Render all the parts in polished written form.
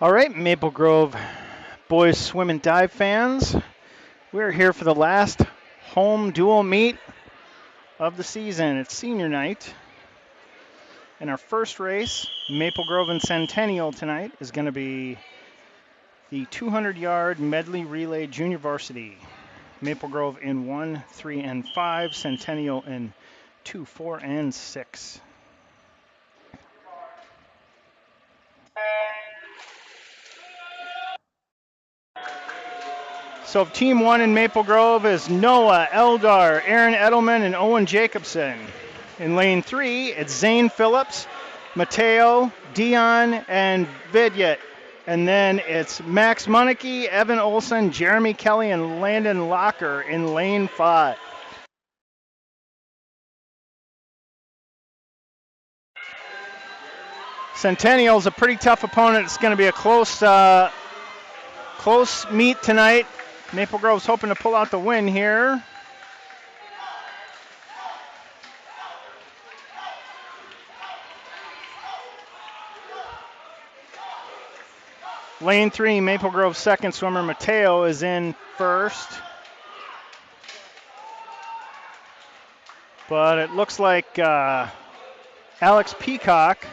All right, Maple Grove boys swim and dive fans. We're here for the last home dual meet of the season. It's senior night. And our first race, Maple Grove and Centennial tonight, is going to be the 200-yard medley relay junior varsity. Maple Grove in 1, 3, and 5. Centennial in 2, 4, and 6. So team 1 in Maple Grove is Noah, Eldar, Aaron Edelman, and Owen Jacobson. In lane 3, it's Zane Phillips, Mateo, Dion, and Vidyet. And then it's Max Munike, Evan Olson, Jeremy Kelly, and Landon Locker in lane 5. Centennial's a pretty tough opponent. It's going to be a close meet tonight. Maple Grove's hoping to pull out the win here. Lane 3, Maple Grove's second swimmer, Mateo, is in first. But it looks like Alex Peacock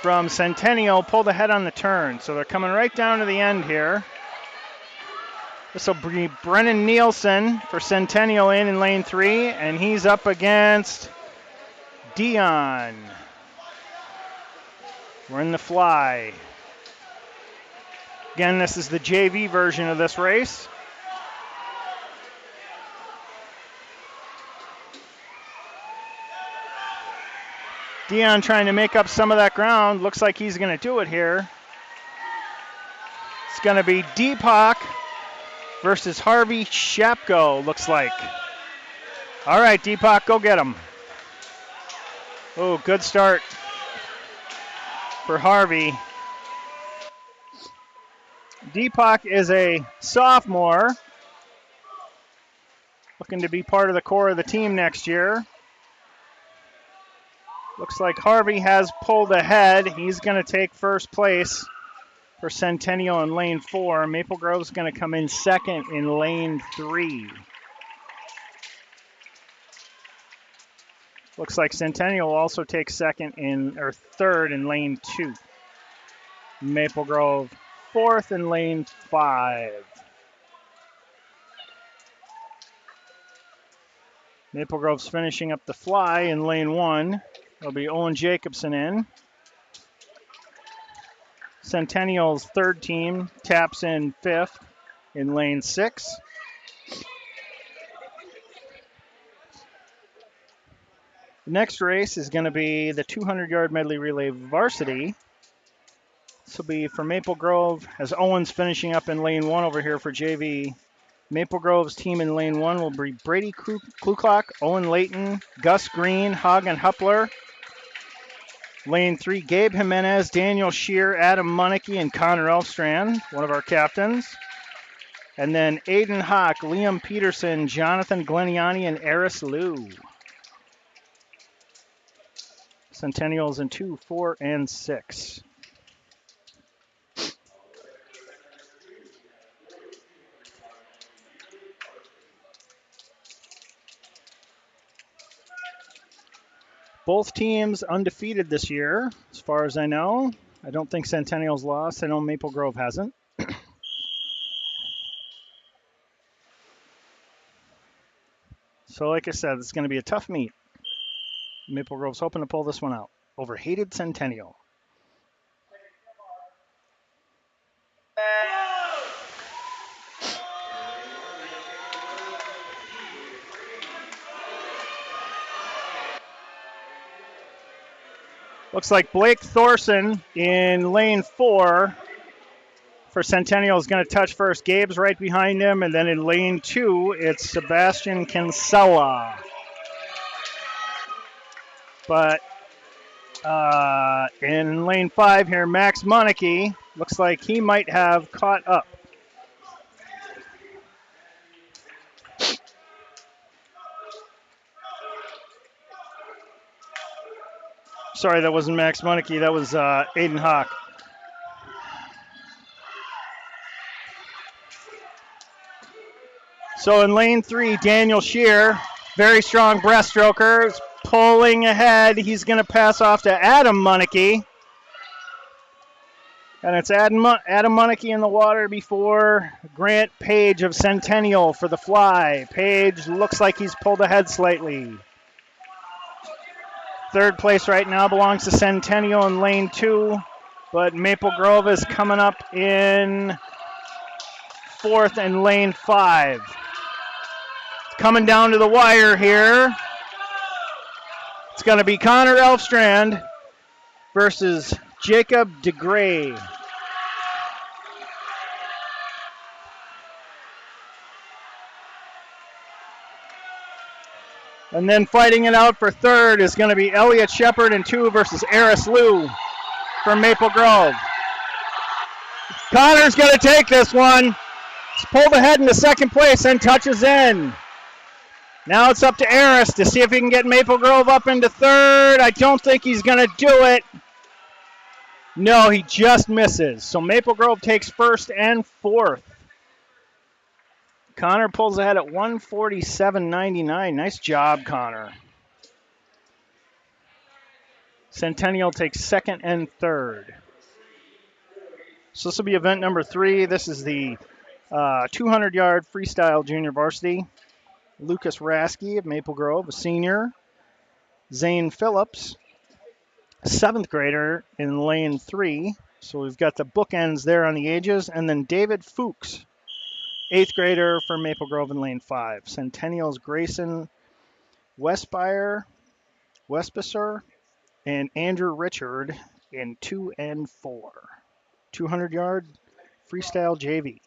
from Centennial pulled ahead on the turn. So they're coming right down to the end here. This will be Brennan Nielsen for Centennial in lane 3, and he's up against Dion. We're in the fly. Again, this is the JV version of this race. Dion trying to make up some of that ground. Looks like he's going to do it here. It's going to be Deepak versus Harvey Shapko, looks like. All right, Deepak, go get him. Oh, good start for Harvey. Deepak is a sophomore, looking to be part of the core of the team next year. Looks like Harvey has pulled ahead. He's going to take first place for Centennial in lane 4. Maple Grove's going to come in second in lane 3. Looks like Centennial will also take third in lane 2. Maple Grove fourth in lane 5. Maple Grove's finishing up the fly in lane 1. It'll be Owen Jacobson in. Centennial's third team taps in 5th in lane 6. The next race is going to be the 200-yard medley relay varsity. This will be for Maple Grove, as Owen's finishing up in lane 1 over here for JV. Maple Grove's team in lane 1 will be Brady Kluklock, Owen Layton, Gus Green, Hagen Huppler. Lane 3, Gabe Jimenez, Daniel Shear, Adam Munike, and Connor Elfstrand, one of our captains. And then Aiden Hawk, Liam Peterson, Jonathan Gleniani, and Eris Liu. Centennials in 2, 4, and 6. Both teams undefeated this year, as far as I know. I don't think Centennial's lost. I know Maple Grove hasn't. So like I said, it's going to be a tough meet. Maple Grove's hoping to pull this one out over hated Centennial. Looks like Blake Thorson in lane 4 for Centennial is going to touch first. Gabe's right behind him. And then in lane 2, it's Sebastian Kinsella. But in lane 5 here, Max Munike looks like he might have caught up. Sorry, that wasn't Max Munike. That was Aiden Hawk. So in lane 3, Daniel Shear, very strong breaststroker, is pulling ahead. He's going to pass off to Adam Munneke. And it's Adam Munneke in the water before Grant Page of Centennial for the fly. Page looks like he's pulled ahead slightly. Third place right now belongs to Centennial in lane 2, but Maple Grove is coming up in fourth in lane 5. It's coming down to the wire here. It's going to be Connor Elfstrand versus Jacob DeGray. And then fighting it out for third is going to be Elliot Shepard in 2 versus Eris Liu from Maple Grove. Connor's going to take this one. He's pulled ahead into second place and touches in. Now it's up to Eris to see if he can get Maple Grove up into third. I don't think he's going to do it. No, he just misses. So Maple Grove takes first and fourth. Connor pulls ahead at 147.99. Nice job, Connor. Centennial takes second and third. So this will be event number 3. This is the 200-yard freestyle junior varsity. Lucas Rasky of Maple Grove, a senior. Zane Phillips, a 7th grader in lane 3. So we've got the bookends there on the ages. And then David Fuchs, 8th grader for Maple Grove in lane 5. Centennial's Grayson Westbyer, and Andrew Richard in 2 and 4. 200-yard freestyle JV.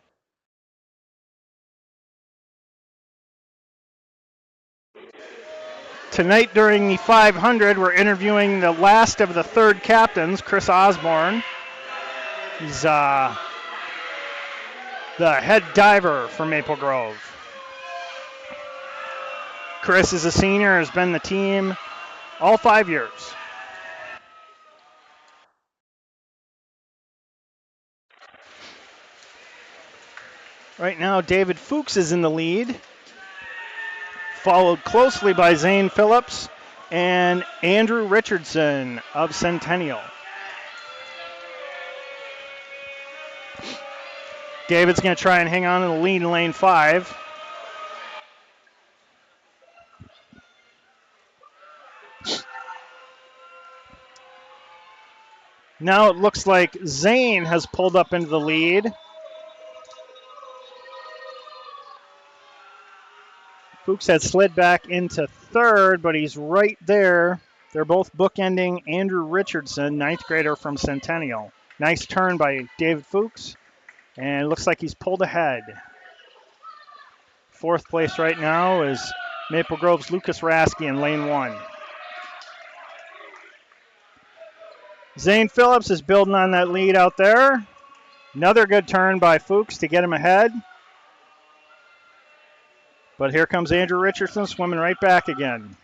Tonight during the 500, we're interviewing the last of the third captains, Chris Osborne. He's the head diver for Maple Grove. Chris is a senior, has been the team all 5 years. Right now, David Fuchs is in the lead, followed closely by Zane Phillips and Andrew Richardson of Centennial. David's going to try and hang on to the lead in lane 5. Now it looks like Zane has pulled up into the lead. Fuchs had slid back into third, but he's right there. They're both bookending Andrew Richardson, 9th grader from Centennial. Nice turn by David Fuchs, and it looks like he's pulled ahead. 4th place right now is Maple Grove's Lucas Rasky in lane 1. Zane Phillips is building on that lead out there. Another good turn by Fuchs to get him ahead. But here comes Andrew Richardson swimming right back again.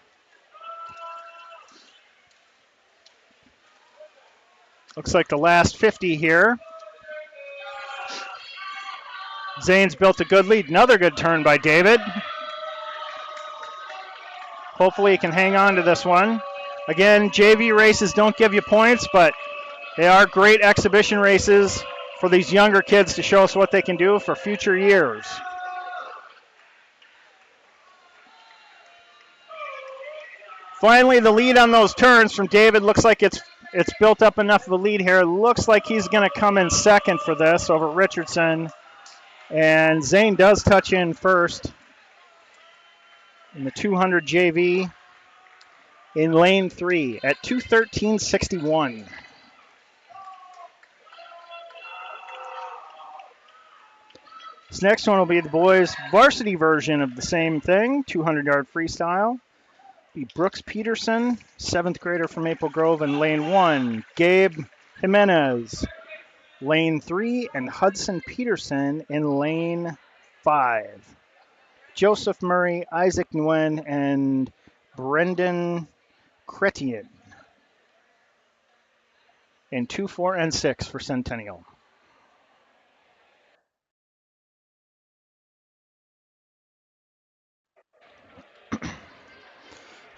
Looks like the last 50 here. Zane's built a good lead. Another good turn by David. Hopefully he can hang on to this one. Again, JV races don't give you points, but they are great exhibition races for these younger kids to show us what they can do for future years. Finally, the lead on those turns from David looks like it's built up enough of a lead here. It looks like he's going to come in second for this over Richardson. And Zane does touch in first in the 200 JV in lane 3 at 2:13.61. This next one will be the boys' varsity version of the same thing, 200-yard freestyle. Be Brooks Peterson, 7th grader from Maple Grove in lane 1. Gabe Jimenez, lane 3, and Hudson Peterson in lane 5. Joseph Murray, Isaac Nguyen, and Brendan Chrétien in 2, 4, and 6 for Centennial.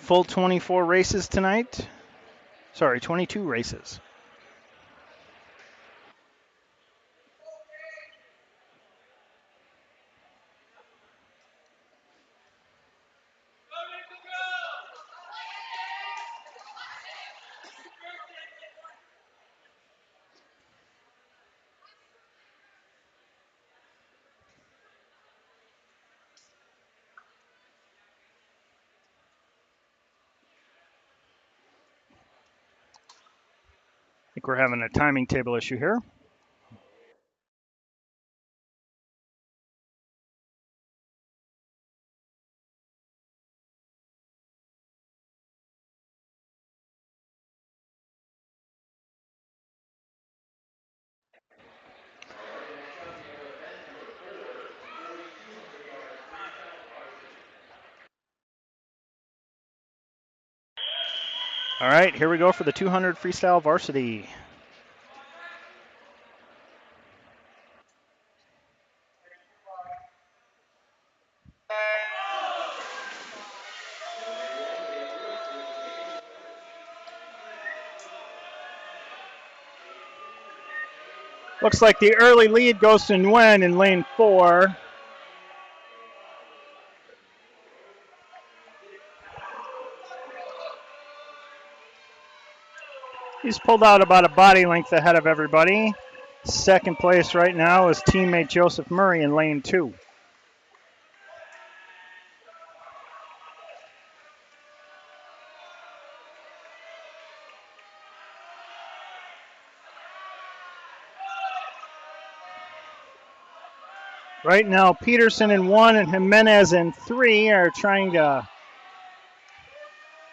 Full 24 races tonight. Sorry, 22 races. I think we're having a timing table issue here. All right, here we go for the 200 freestyle varsity. Looks like the early lead goes to Nguyen in lane 4. He's pulled out about a body length ahead of everybody. Second place right now is teammate Joseph Murray in lane 2. Right now, Peterson in 1 and Jimenez in 3 are trying to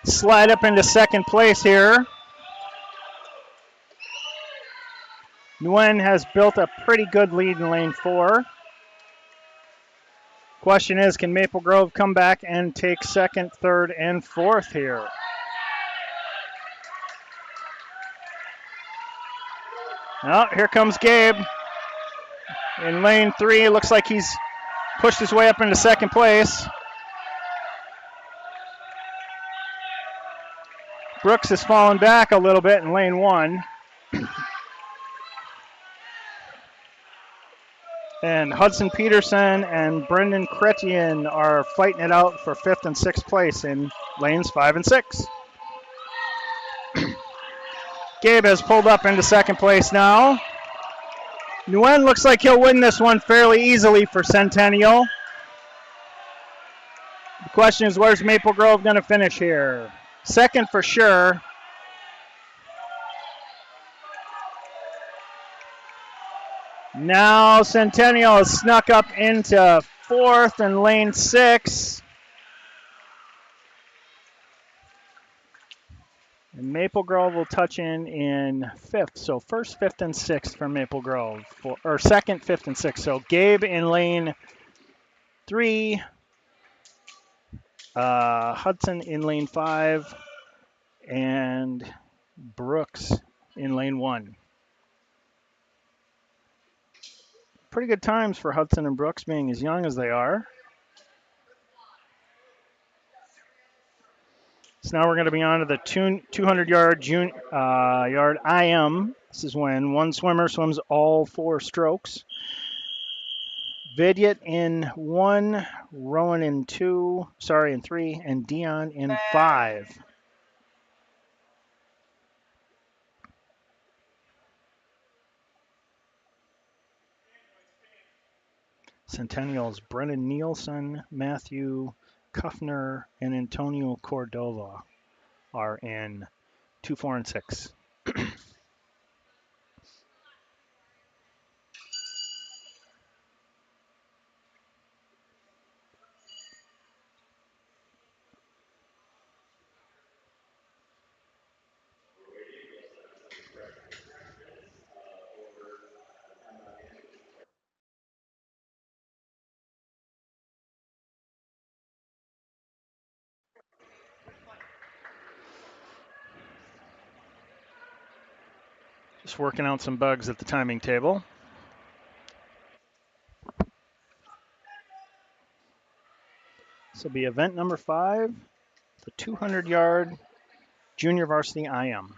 slide up into second place here. Nguyen has built a pretty good lead in lane 4. Question is, can Maple Grove come back and take second, third, and fourth here? Oh, here comes Gabe. In lane 3, it looks like he's pushed his way up into second place. Brooks has fallen back a little bit in lane 1. And Hudson Peterson and Brendan Chrétien are fighting it out for 5th and 6th place in lanes 5 and 6. Gabe has pulled up into second place now. Nguyen looks like he'll win this one fairly easily for Centennial. The question is, where's Maple Grove going to finish here? Second for sure. Now Centennial has snuck up into 4th and lane 6. And Maple Grove will touch in 5th. So 1st, 5th, and 6th for Maple Grove. Or 2nd, 5th, and 6th. So Gabe in lane 3. Hudson in lane 5. And Brooks in lane 1. Pretty good times for Hudson and Brooks, being as young as they are. So now we're going to be on to the 200-yard yard IM. This is when one swimmer swims all 4 strokes. Vidyut in 1, Rowan in 3, and Dion in 5. Centennials, Brennan Nielsen, Matthew Kuffner, and Antonio Cordova are in 2, 4, and 6. Just working out some bugs at the timing table. This will be event number 5, The 200-yard junior varsity IM.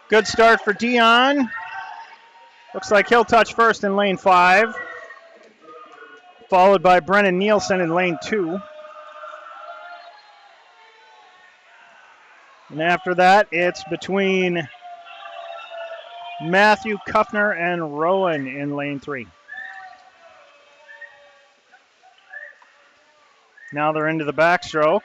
Good start for Dion. Looks like he'll touch first in lane 5, followed by Brennan Nielsen in lane 2. And after that, it's between Matthew Kuffner and Rowan in lane 3. Now they're into the backstroke.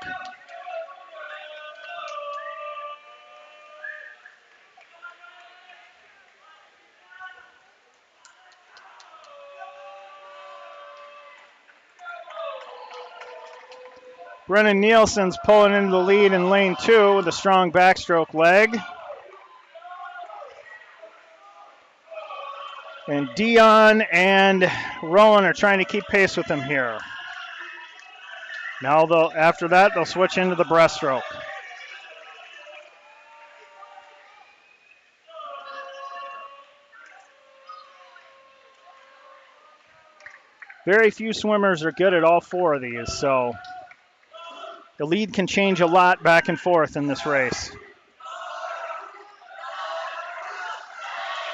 Brennan Nielsen's pulling into the lead in lane 2 with a strong backstroke leg. And Dion and Rowan are trying to keep pace with him here. Now, after that, they'll switch into the breaststroke. Very few swimmers are good at all 4 of these, so the lead can change a lot back and forth in this race.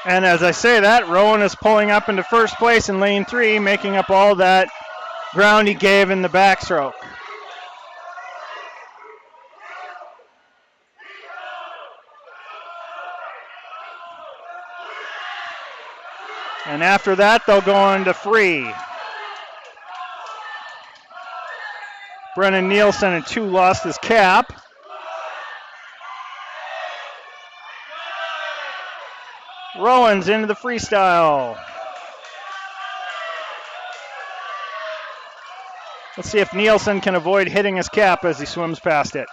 And as I say that, Rowan is pulling up into first place in lane 3, making up all that ground he gave in the backstroke. And after that, they'll go into free. Brennan Nielsen in 2 lost his cap. Rowan's into the freestyle. Let's see if Nielsen can avoid hitting his cap as he swims past it.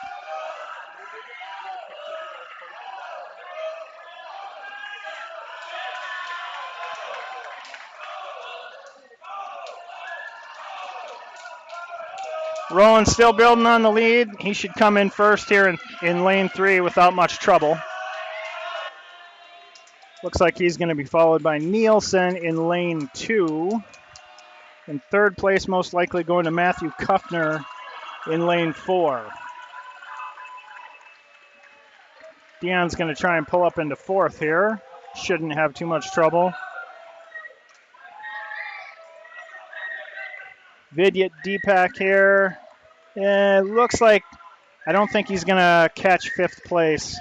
Rowan's still building on the lead. He should come in first here in lane 3 without much trouble. Looks like he's going to be followed by Nielsen in lane 2. In third place, most likely going to Matthew Kuffner in lane 4. Dion's going to try and pull up into 4th here. Shouldn't have too much trouble. Vidyut Deepak here. It looks like I don't think he's going to catch 5th place.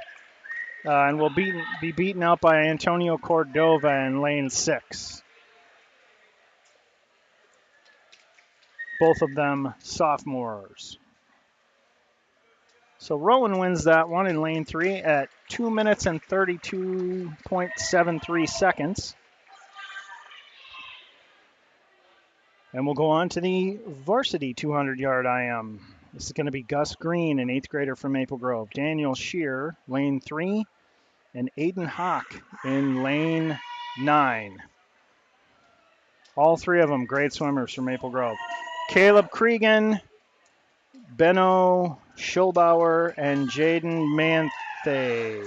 And will be beaten out by Antonio Cordova in lane 6. Both of them sophomores. So Rowan wins that one in lane 3 at 2 minutes and 32.73 seconds. And we'll go on to the varsity 200-yard IM. This is going to be Gus Green, an 8th grader from Maple Grove. Daniel Shear, lane 3. And Aiden Hawk in lane 9. All 3 of them great swimmers from Maple Grove. Caleb Cregan, Benno Schulbauer, and Jaden Manthe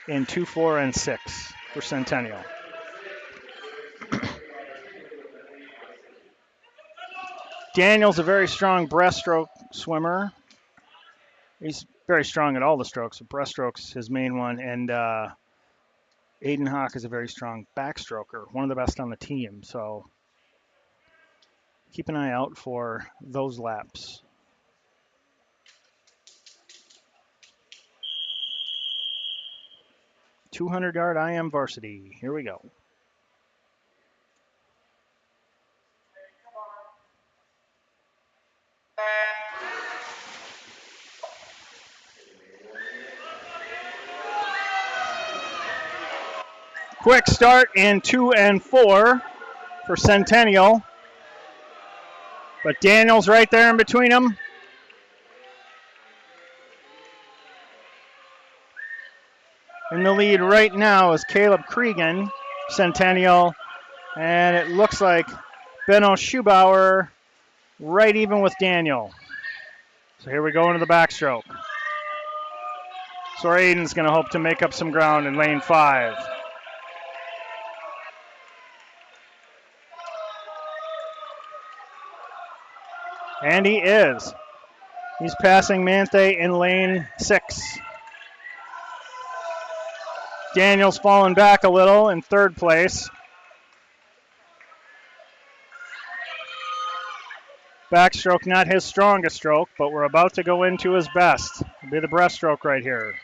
in 2, 4, and 6 for Centennial. Daniel's a very strong breaststroke swimmer. He's very strong at all the strokes. Breaststroke's his main one, and Aiden Hawk is a very strong backstroker, one of the best on the team. So keep an eye out for those laps. $200-yard IM varsity. Here we go. Quick start in 2 and 4 for Centennial. But Daniel's right there in between them. In the lead right now is Caleb Cregan, Centennial. And it looks like Benno Schubauer right even with Daniel. So here we go into the backstroke. So Aiden's going to hope to make up some ground in lane 5. And he is. He's passing Manthe in lane 6. Daniel's fallen back a little in 3rd place. Backstroke, not his strongest stroke, but we're about to go into his best. It'll be the breaststroke right here.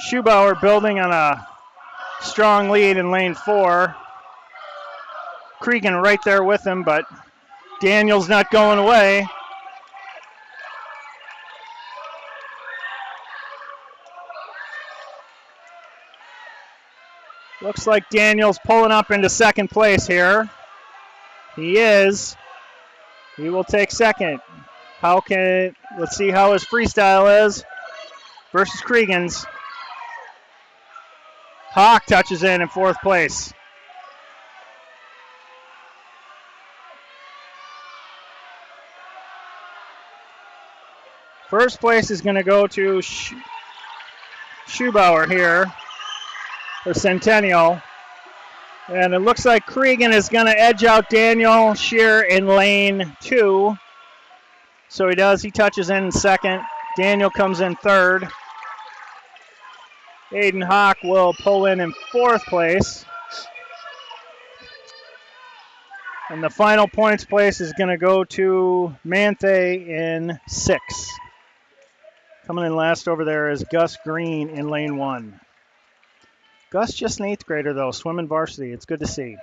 Schubauer building on a strong lead in lane 4. Cregan right there with him, but Daniel's not going away. Looks like Daniel's pulling up into 2nd place here. He is. He will take 2nd. Let's see how his freestyle is versus Cregan's. Hawk touches in 4th place. First place is going to go to Schubauer here, for Centennial. And it looks like Cregan is going to edge out Daniel Shear in lane 2. So he does. He touches in 2nd. Daniel comes in 3rd. Aiden Hawk will pull in 4th place. And the final points place is going to go to Manthe in 6. Coming in last over there is Gus Green in lane 1. Gus just an 8th grader, though, swimming varsity. It's good to see. All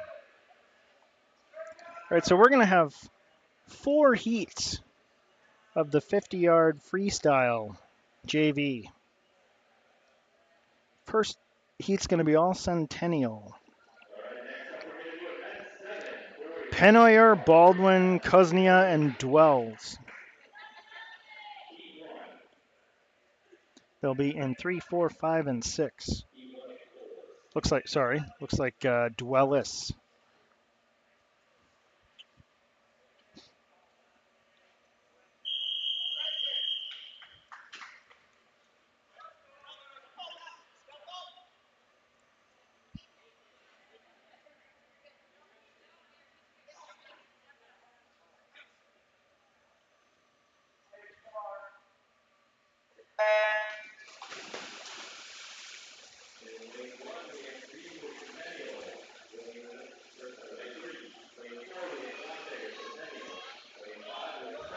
right, so we're going to have 4 heats of the 50-yard freestyle JV. First heat's going to be all Centennial. Pennoyer, Baldwin, Kuznia, and Dwells. They'll be in 3, 4, 5, and 6. Looks like Dwellis.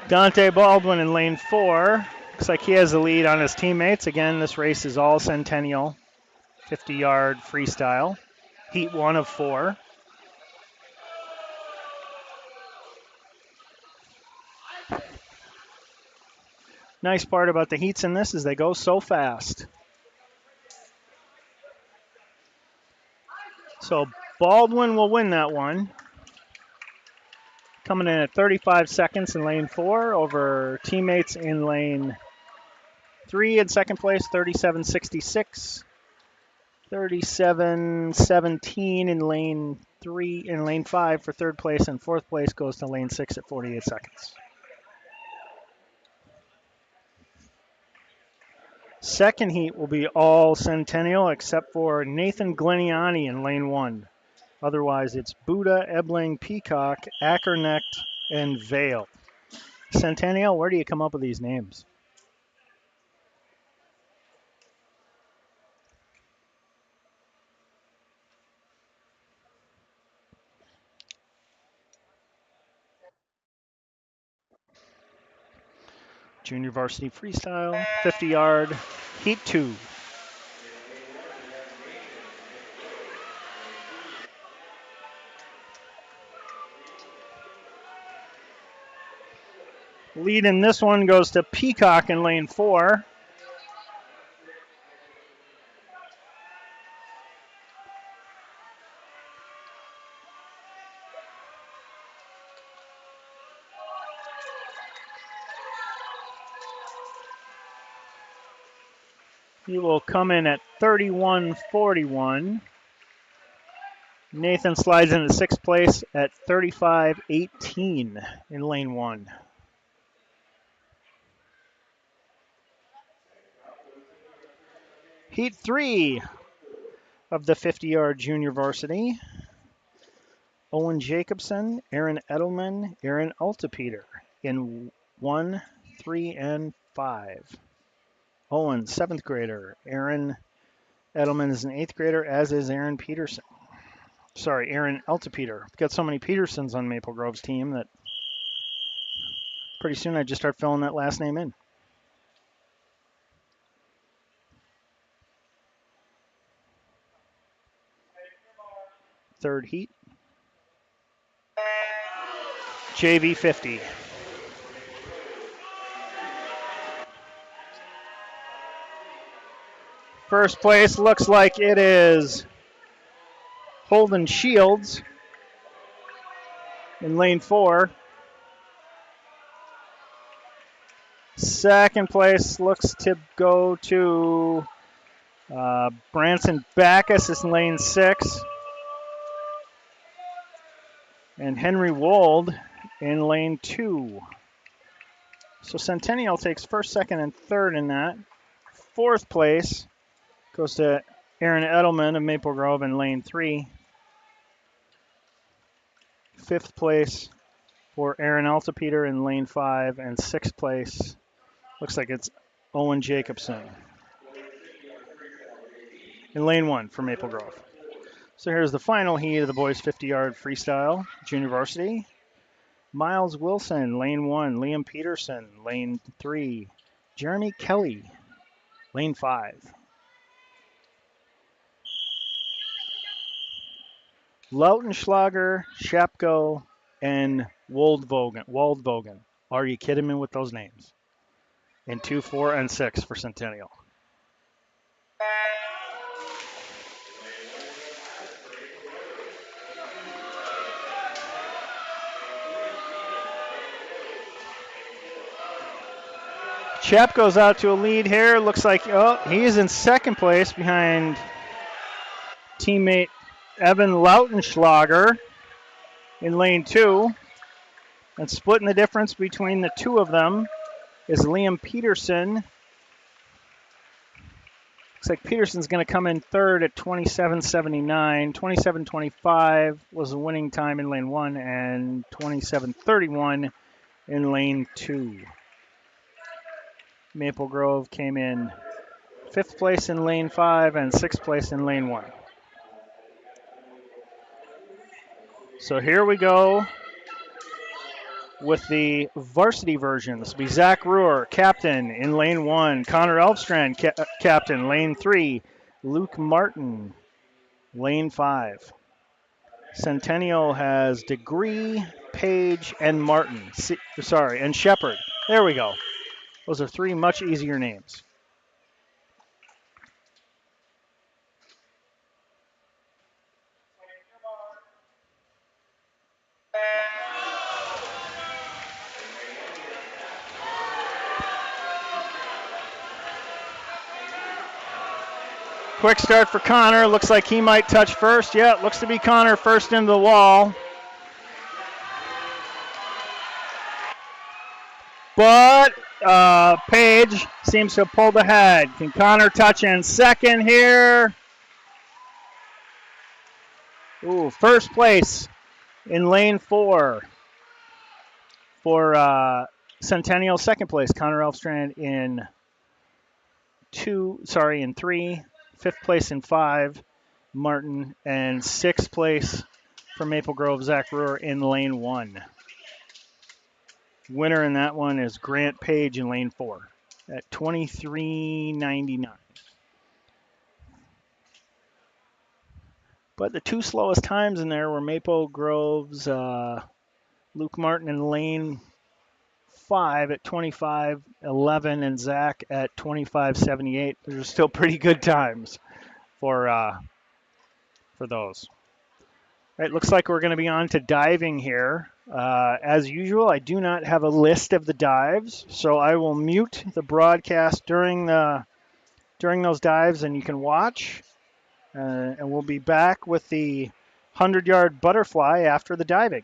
Dante Baldwin in lane 4. Looks like he has the lead on his teammates. Again, this race is all Centennial, 50-yard freestyle. Heat 1 of 4. Nice part about the heats in this is they go so fast. So Baldwin will win that one. Coming in at 35 seconds in lane 4 over teammates in lane 3 in 2nd place, 37.66. 37.17 in lane 3, in lane 5 for 3rd place, and 4th place goes to lane 6 at 48 seconds. Second heat will be all Centennial except for Nathan Gleniani in lane 1. Otherwise, it's Buddha, Ebling, Peacock, Ackernecht, and Vale. Centennial, where do you come up with these names? Junior varsity freestyle, 50-yard, heat 2. Lead in this one goes to Peacock in lane 4. He will come in at 31.41. Nathan slides into sixth place at 35.18 in lane one. Heat 3 of the 50-yard junior varsity. Owen Jacobson, Aaron Edelman, Aaron Altepeter in 1, 3, and 5. Owen, 7th grader. Aaron Edelman is an 8th grader, as is Aaron Peterson. Sorry, Aaron Altepeter. We've got so many Petersons on Maple Grove's team that pretty soon I just start filling that last name in. Third heat. JV 50. First place looks like it is Holden Shields in lane 4. Second place looks to go to Branson Backus is in lane 6. And Henry Wold in lane 2. So Centennial takes first, second, and third in that. Fourth place goes to Aaron Edelman of Maple Grove in lane 3. Fifth place for Aaron Altepeter in lane 5. And sixth place looks like it's Owen Jacobson in lane 1 for Maple Grove. So here's the final heat of the boys 50-yard freestyle junior varsity. Miles Wilson, lane 1. Liam Peterson, lane 3. Jeremy Kelly, lane 5. Lautenschlager, Shapko, and Waldvogen. Are you kidding me with those names? In 2, 4, and 6 for Centennial. Chap goes out to a lead here. Looks like, he is in second place behind teammate Evan Lautenschlager in lane 2. And splitting the difference between the two of them is Liam Peterson. Looks like Peterson's going to come in third at 27.79. 27.25 was the winning time in lane 1 and 27.31 in lane 2. Maple Grove came in 5th place in lane 5 and 6th place in lane 1. So here we go with the varsity version. This will be Zach Ruhr, captain in lane 1. Connor Elfstrand, captain, lane 3. Luke Martin, lane 5. Centennial has Degree, Page, and Martin. And Shepard. There we go. Those are 3 much easier names. Quick start for Connor. Looks like he might touch first. Yeah, it looks to be Connor first into the wall. But Page seems to have pulled ahead. Can Connor touch in second here? Ooh, first place in lane 4 for Centennial. Second place, Connor Elfstrand in 3. Fifth place in 5, Martin. And sixth place for Maple Grove, Zach Ruhr in lane 1. Winner in that one is Grant Page in lane 4 at 23.99. But the 2 slowest times in there were Maple Grove's Luke Martin in lane 5 at 25.11 and Zach at 25.78. Those are still pretty good times for those. All right, looks like we're going to be on to diving here. As usual, I do not have a list of the dives, so I will mute the broadcast during the during those dives, and you can watch. And we'll be back with the 100-yard butterfly after the diving.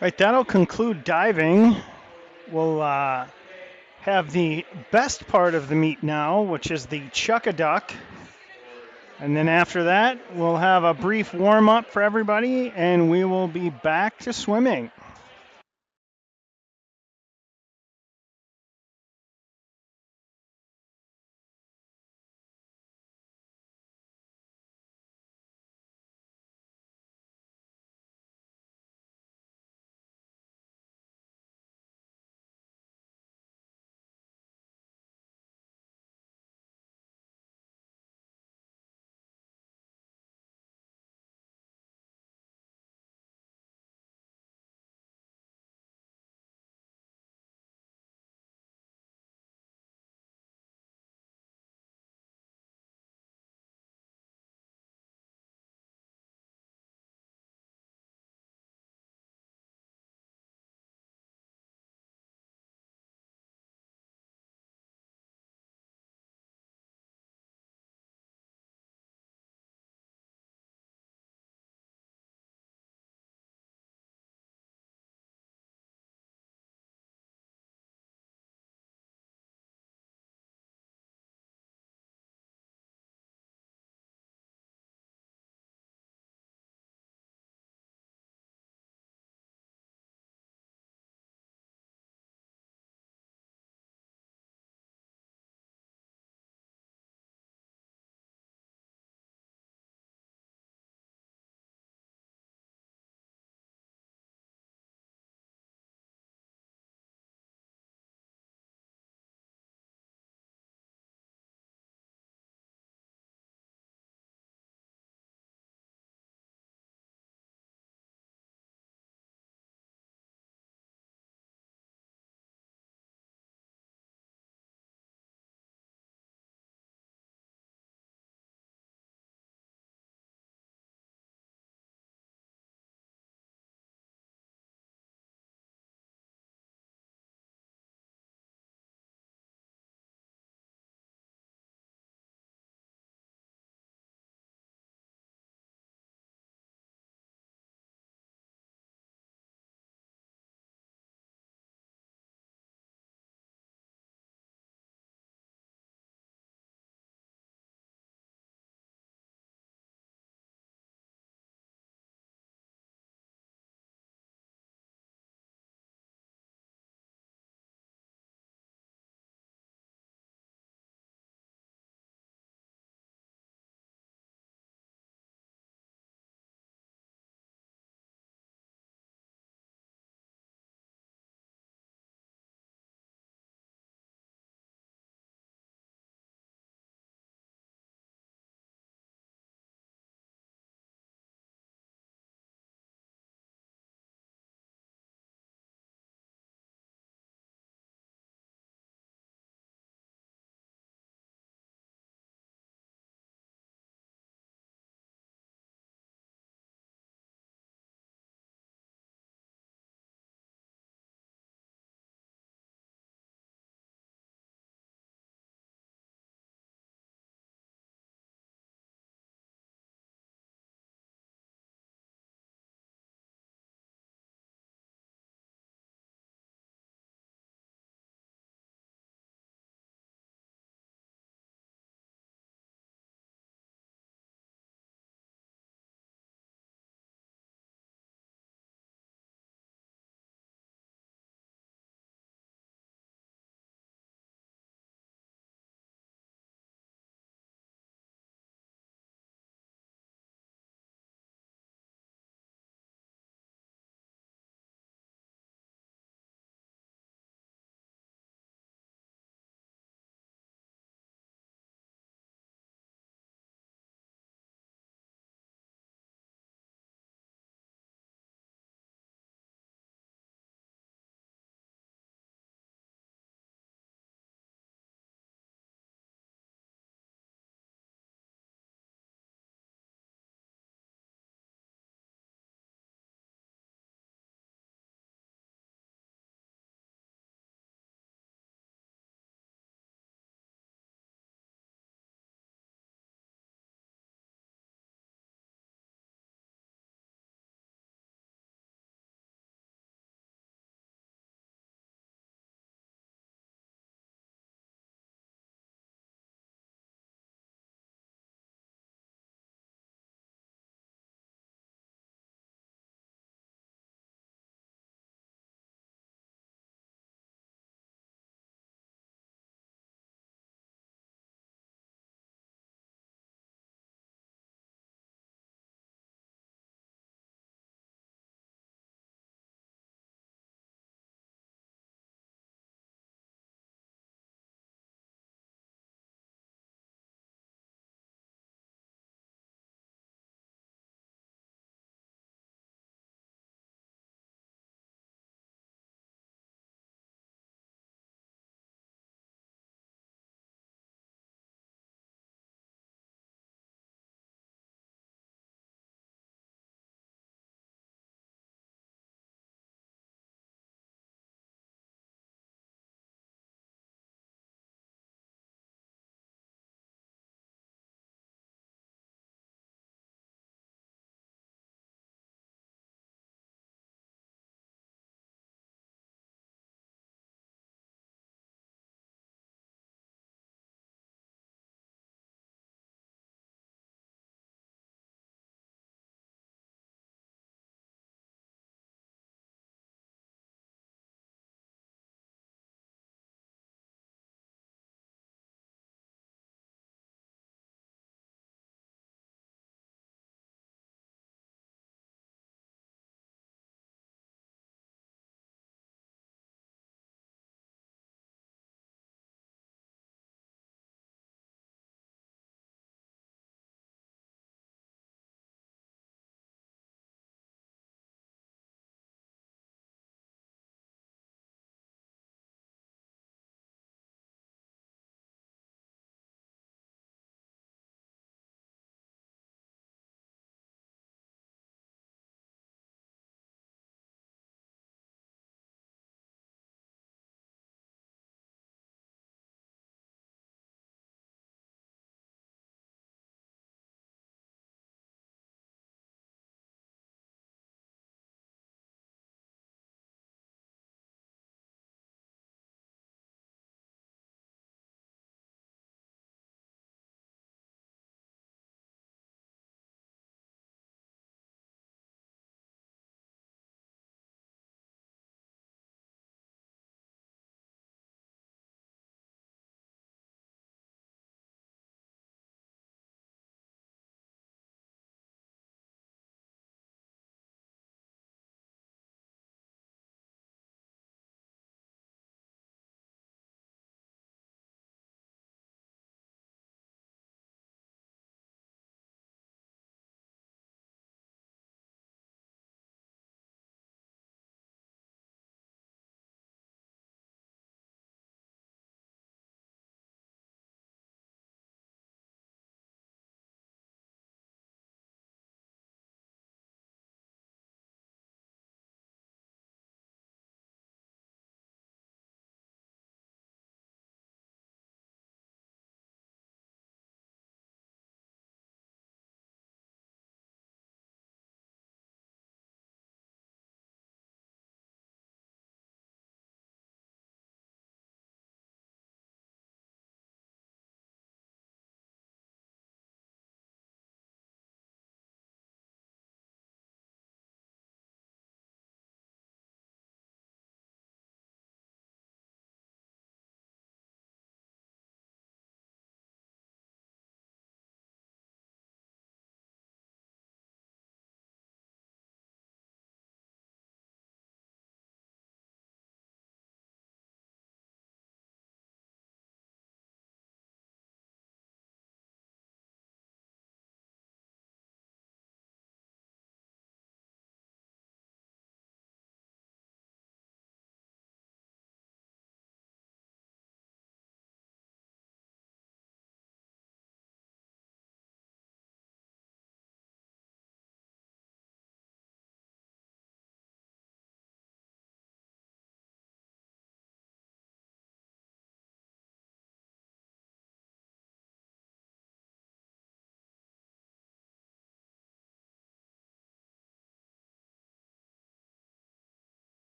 Right, that'll conclude diving. We'll have the best part of the meet now, which is the chuck-a-duck. And then after that, we'll have a brief warm-up for everybody, and we will be back to swimming.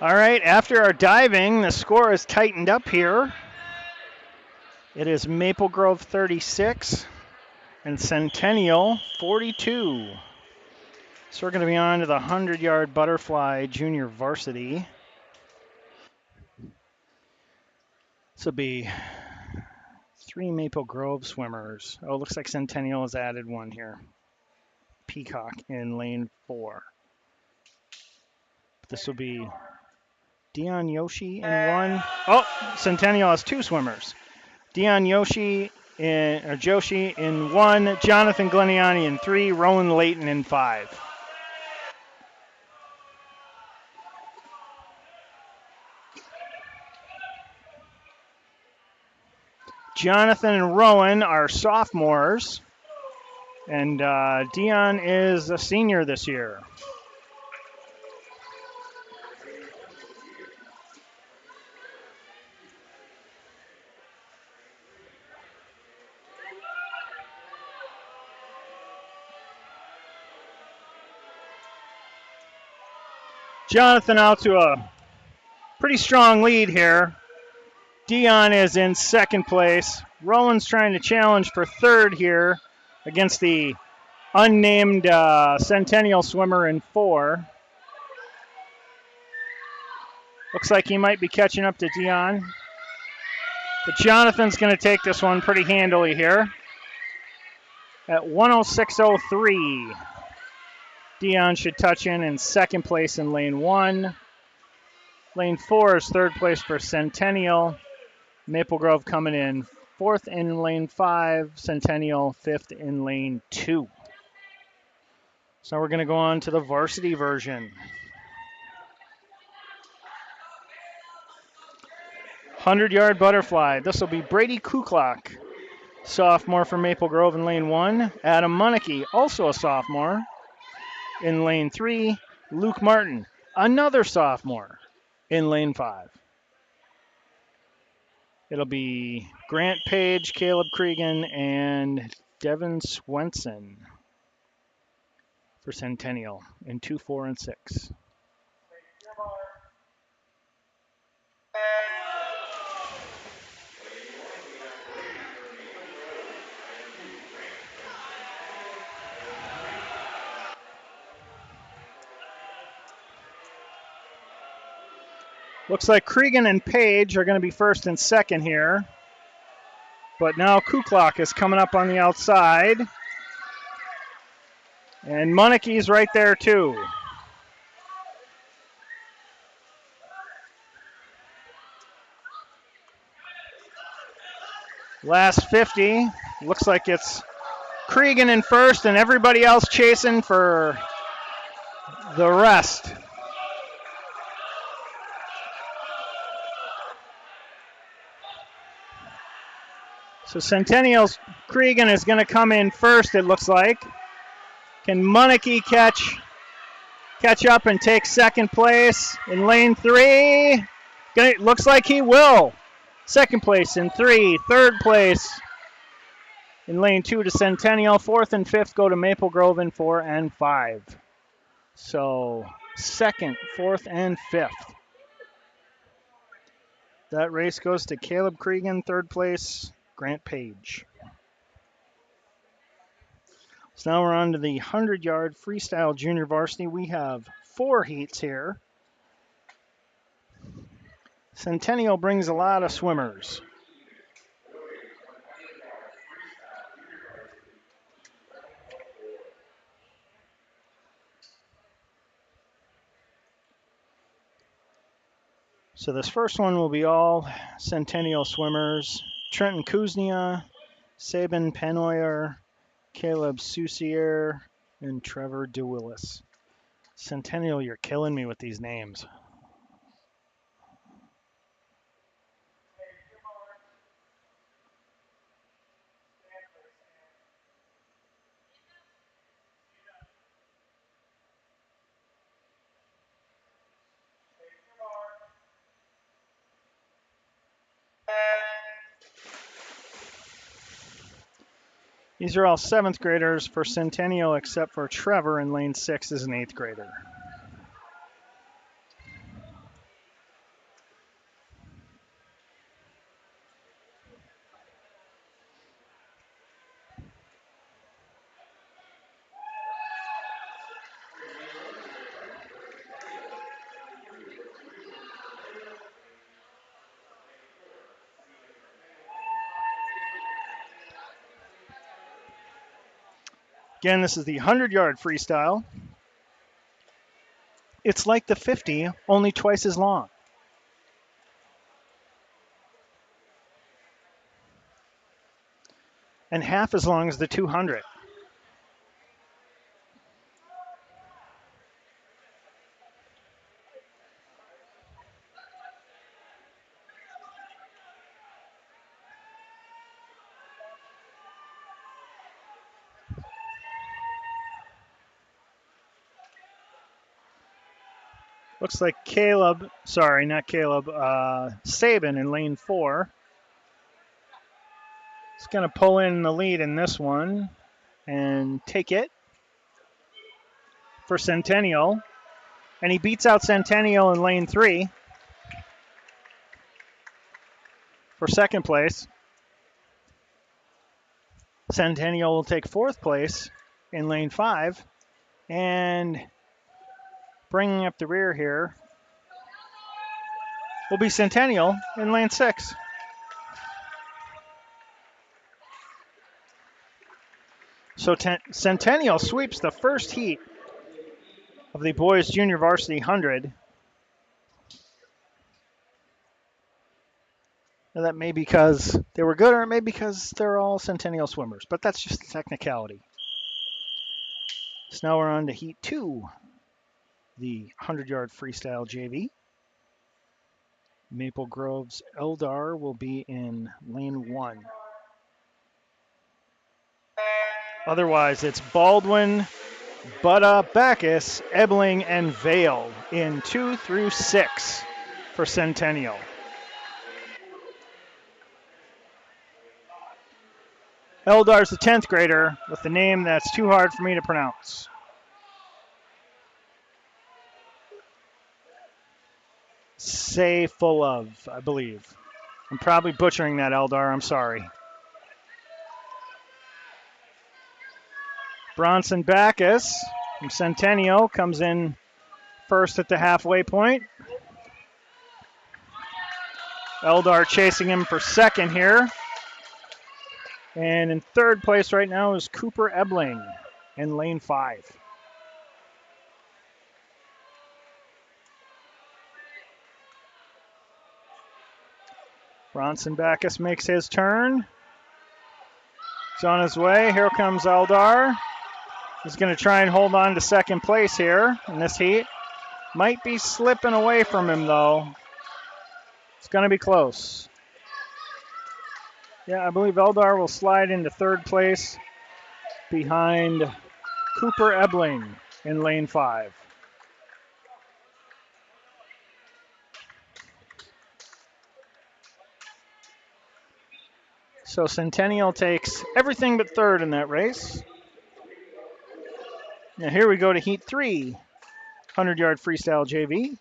All right, after our diving, the score is tightened up here. It is Maple Grove 36 and Centennial 42. So we're going to be on to the 100-yard butterfly junior varsity. This will be 3 Maple Grove swimmers. Oh, looks like Centennial has added one here. Peacock in lane 4. This will be Dion Yoshi in 1. Oh, Centennial has 2 swimmers. Dion Yoshi or Joshi in 1, Jonathan Gleniani in 3, Rowan Layton in 5. Jonathan and Rowan are sophomores, and Dion is a senior this year. Jonathan out to a pretty strong lead here. Dion is in second place. Rowan's trying to challenge for third here against the unnamed Centennial swimmer in 4. Looks like he might be catching up to Dion. But Jonathan's going to take this one pretty handily here. At 106.03, Dion should touch in second place in lane 1. Lane 4 is third place for Centennial. Maple Grove coming in 4th in lane 5. Centennial 5th in lane 2. So we're going to go on to the varsity version. 100-yard butterfly. This will be Brady Kuklock, sophomore from Maple Grove in lane 1. Adam Munneke, also a sophomore, in lane 3. Luke Martin, another sophomore, in lane 5. It'll be Grant Page, Caleb Cregan, and Devin Swenson for Centennial in 2, 4, and 6. Looks like Cregan and Page are going to be first and second here. But now Kuklock is coming up on the outside. And Munneke's right there too. Last 50. Looks like it's Cregan in first and everybody else chasing for the rest. So Centennial's Cregan is going to come in first, it looks like. Can Munneke catch up and take second place in lane 3? Looks like he will. Second place in 3. Third place in lane 2 to Centennial. 4th and 5th go to Maple Grove in 4 and 5. So 2nd, 4th, and 5th. That race goes to Caleb Cregan, 3rd place, Grant Page. So now we're on to the 100-yard freestyle junior varsity. We have 4 heats here. Centennial brings a lot of swimmers. So this first one will be all Centennial swimmers. Trenton Kuznia, Sabin Penoyer, Caleb Soussier, and Trevor DeWillis. Centennial, you're killing me with these names. These are all 7th graders for Centennial, except for Trevor in lane 6 is an 8th grader. Again, this is the 100-yard freestyle. It's like the 50, only twice as long. And half as long as the 200. Looks like Saban in lane 4. He's going to pull in the lead in this one and take it for Centennial. And he beats out Centennial in lane 3 for second place. Centennial will take fourth place in lane 5. And bringing up the rear here will be Centennial in lane 6. So Centennial sweeps the first heat of the boys junior varsity 100. Now that may be because they were good, or it may be because they're all Centennial swimmers, but that's just a technicality. So now we're on to heat 2, the 100-yard freestyle JV. Maple Grove's Eldar will be in lane 1. Otherwise, it's Baldwin, Butta, Backus, Ebling, and Vale in 2 through 6 for Centennial. Eldar's the 10th grader with the name that's too hard for me to pronounce. Say full of, I believe. I'm probably butchering that, Eldar. I'm sorry. Bronson Backus from Centennial comes in first at the halfway point. Eldar chasing him for second here. And in third place right now is Cooper Ebling in lane 5. Bronson Backus makes his turn. He's on his way. Here comes Eldar. He's going to try and hold on to second place here in this heat. Might be slipping away from him, though. It's going to be close. Yeah, I believe Eldar will slide into third place behind Cooper Ebling in lane 5. So Centennial takes everything but third in that race. Now here we go to heat 3, 100-yard freestyle JV.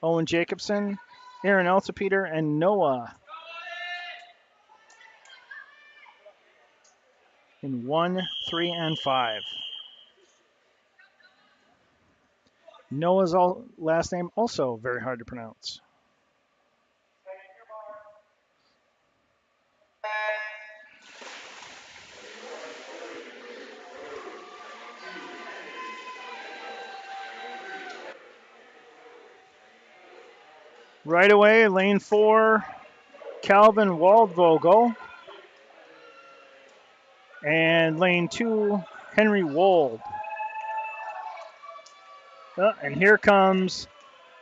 Owen Jacobson, Aaron Eltepeter, and Noah in 1, 3, and 5. Noah's last name also very hard to pronounce. Right away, lane 4, Calvin Waldvogel. And lane 2, Henry Wold. And here comes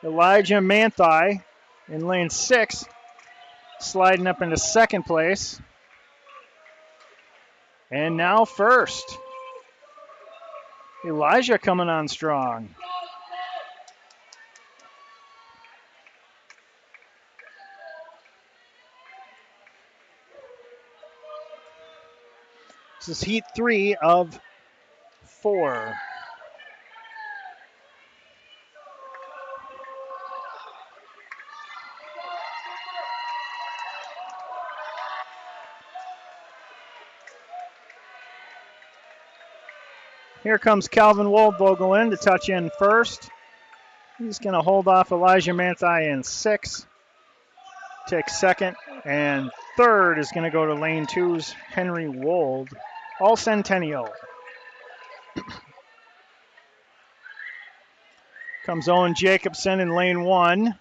Elijah Manthai in lane 6, sliding up into second place. And now first. Elijah coming on strong. This is heat 3 of 4. Here comes Calvin Waldvogel in to touch in first. He's going to hold off Elijah Manthai in 6. Take second, and third is going to go to lane 2's Henry Wold, all Centennial. Comes Owen Jacobson in lane 1.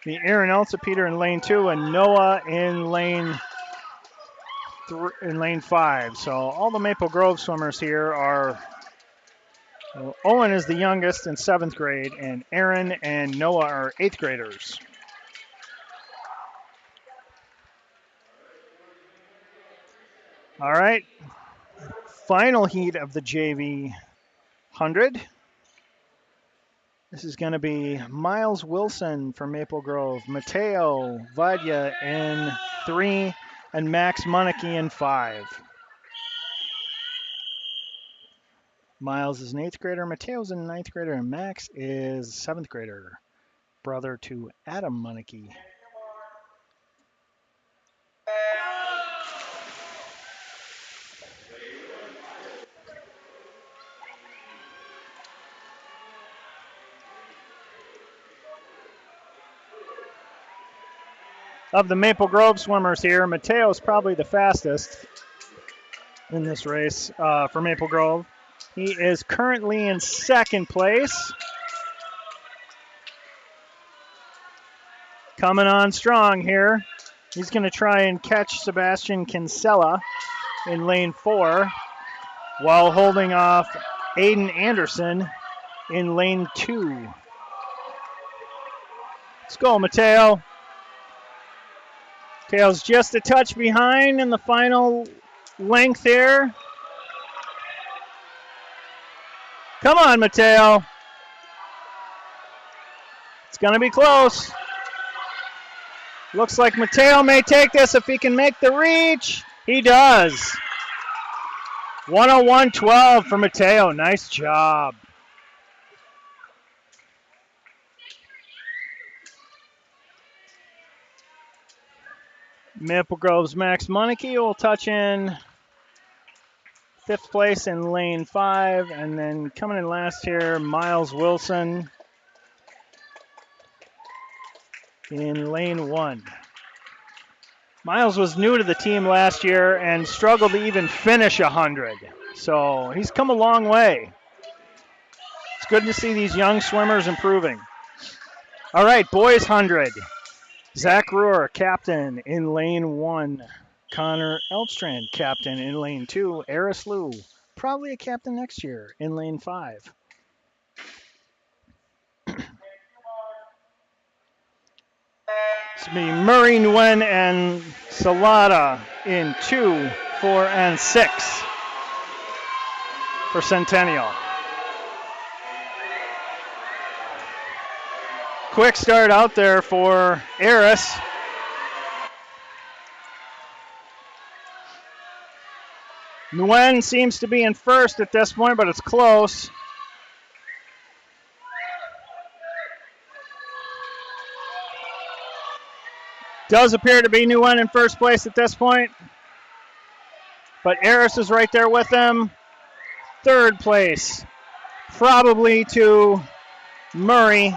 The Aaron Elsa-Peter in lane 2 and Noah in lane 5. So all the Maple Grove swimmers here are, well, Owen is the youngest in 7th grade, and Aaron and Noah are 8th graders. All right, final heat of the JV 100. This is going to be Miles Wilson from Maple Grove, Mateo Vadya in 3, and Max Monarchy in 5. Miles is an 8th grader, Mateo's a 9th grader, and Max is 7th grader, brother to Adam Monarchy. Of the Maple Grove swimmers here, Mateo is probably the fastest in this race for Maple Grove. He is currently in 2nd place. Coming on strong here. He's going to try and catch Sebastian Kinsella in lane 4 while holding off Aiden Anderson in lane 2. Let's go, Mateo. Mateo's just a touch behind in the final length here. Come on, Mateo. It's going to be close. Looks like Mateo may take this if he can make the reach. He does. 101.12 for Mateo. Nice job. Maple Grove's Max Monarchy will touch in 5th place in lane 5. And then coming in last here, Miles Wilson in lane 1. Miles was new to the team last year and struggled to even finish 100. So he's come a long way. It's good to see these young swimmers improving. All right, boys 100. Zach Ruhr, captain in lane 1. Connor Elbstrand, captain in lane 2. Eris Liu, probably a captain next year in lane 5. It's me, Murray, Nguyen, and Salada in 2, 4, and 6 for Centennial. Quick start out there for Eris. Nguyen seems to be in first at this point, but it's close. Does appear to be Nguyen in first place at this point, but Eris is right there with him. 3rd place, probably to Murray.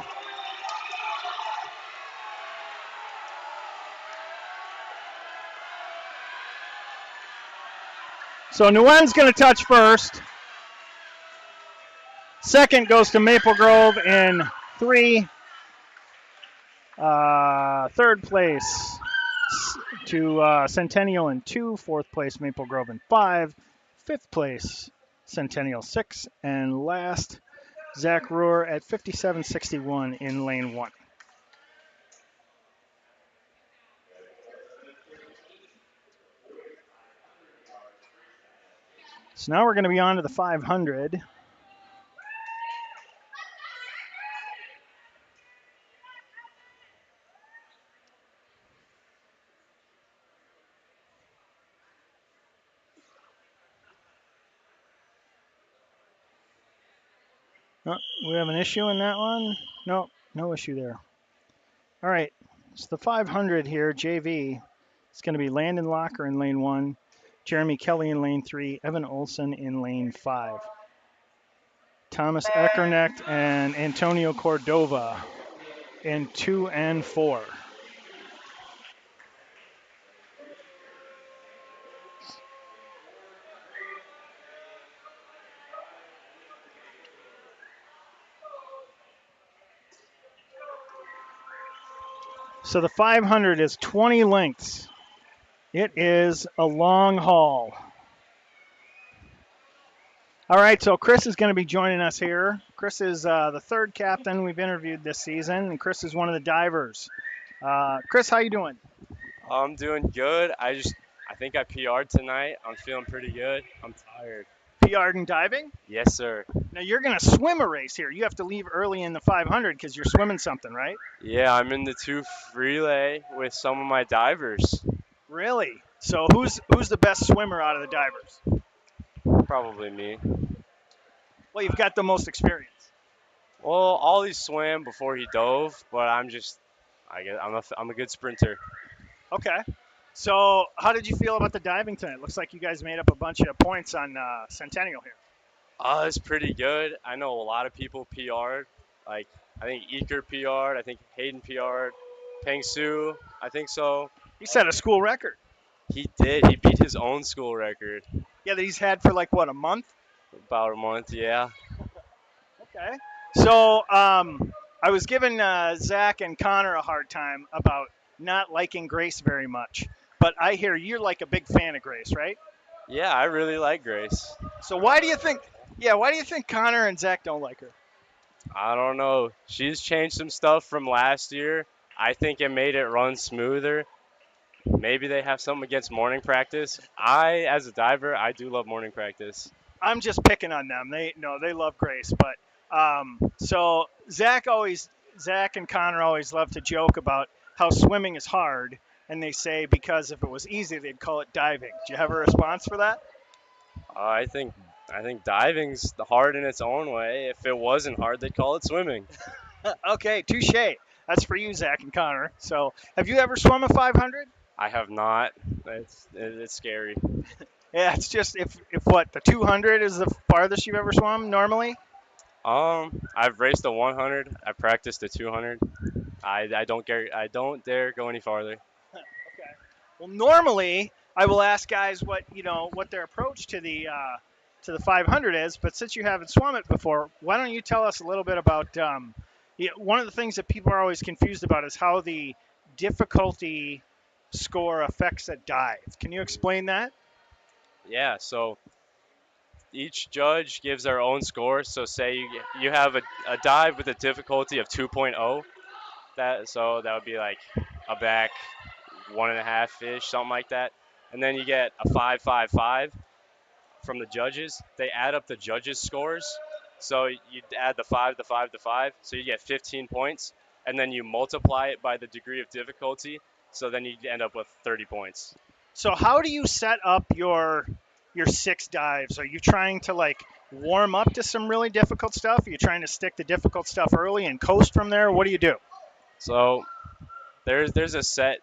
So Nguyen's going to touch first. 2nd goes to Maple Grove in 3. 3rd place to Centennial in 2. 4th place Maple Grove in 5. 5th place Centennial 6. And last, Zach Ruhr at 57.61 in lane 1. So now we're going to be on to the 500. Oh, we have an issue in that one? No, no issue there. All right, so the 500 here, JV, it's going to be Landon Locker in lane 1, Jeremy Kelly in lane 3, Evan Olson in lane 5. Thomas Eckernecht and Antonio Cordova in 2 and 4. So the 500 is 20 lengths. It is a long haul. All right, so Chris is going to be joining us here. Chris is the third captain we've interviewed this season, and Chris is one of the divers. Chris, how you doing? I'm doing good. I think I PR'd tonight. I'm feeling pretty good. I'm tired. PR'd in diving? Yes, sir. Now you're going to swim a race here. You have to leave early in the 500 because you're swimming something, right? Yeah, I'm in the two relay with some of my divers. Really? So who's the best swimmer out of the divers? Probably me. Well, you've got the most experience. Well, Ollie swam before he dove, but I'm a good sprinter. Okay. So how did you feel about the diving tonight? Looks like you guys made up a bunch of points on Centennial here. It's pretty good. I know a lot of people PR'd. Like I think Eker PR'd. I think Hayden PR'd. Peng Su. I think so. He set a school record. He did. He beat his own school record Yeah, that he's had for like what, a month? about a month. Yeah. Okay. So I was giving Zach and Connor a hard time about not liking Grace very much, but I hear you're like a big fan of Grace, right? Yeah, I really like Grace. So why do you think? Yeah, why do you think Connor and Zach don't like her? I don't know. She's changed some stuff from last year. I think it made it run smoother. Maybe they have something against morning practice. As a diver, I do love morning practice. I'm just picking on them. They love Grace, but so Zach and Connor always love to joke about how swimming is hard, and they say because if it was easy, they'd call it diving. Do you have a response for that? I think I think diving's hard in its own way. If it wasn't hard, they'd call it swimming. Okay, touche. That's for you, Zach and Connor. So, have you ever swum a 500? I have not. It's scary. Yeah, it's just if what the 200 is the farthest you've ever swum normally. I've raced a 100. I practiced a 200. I don't dare go any farther. Okay. Well, normally I will ask guys what their approach to the 500 is, but since you haven't swum it before, why don't you tell us a little bit about one of the things that people are always confused about is how the difficulty score affects a dive. Can you explain that? Yeah. So each judge gives their own score. So say you have a dive with a difficulty of 2.0. That would be like a back 1.5 ish, something like that. And then you get a 5.55 from the judges. They add up the judges' scores. So you add the 5, the 5, the 5. So you get 15 points. And then you multiply it by the degree of difficulty. So then you end up with 30 points. So how do you set up your six dives? Are you trying to like warm up to some really difficult stuff? Are you trying to stick the difficult stuff early and coast from there? What do you do? So there's a set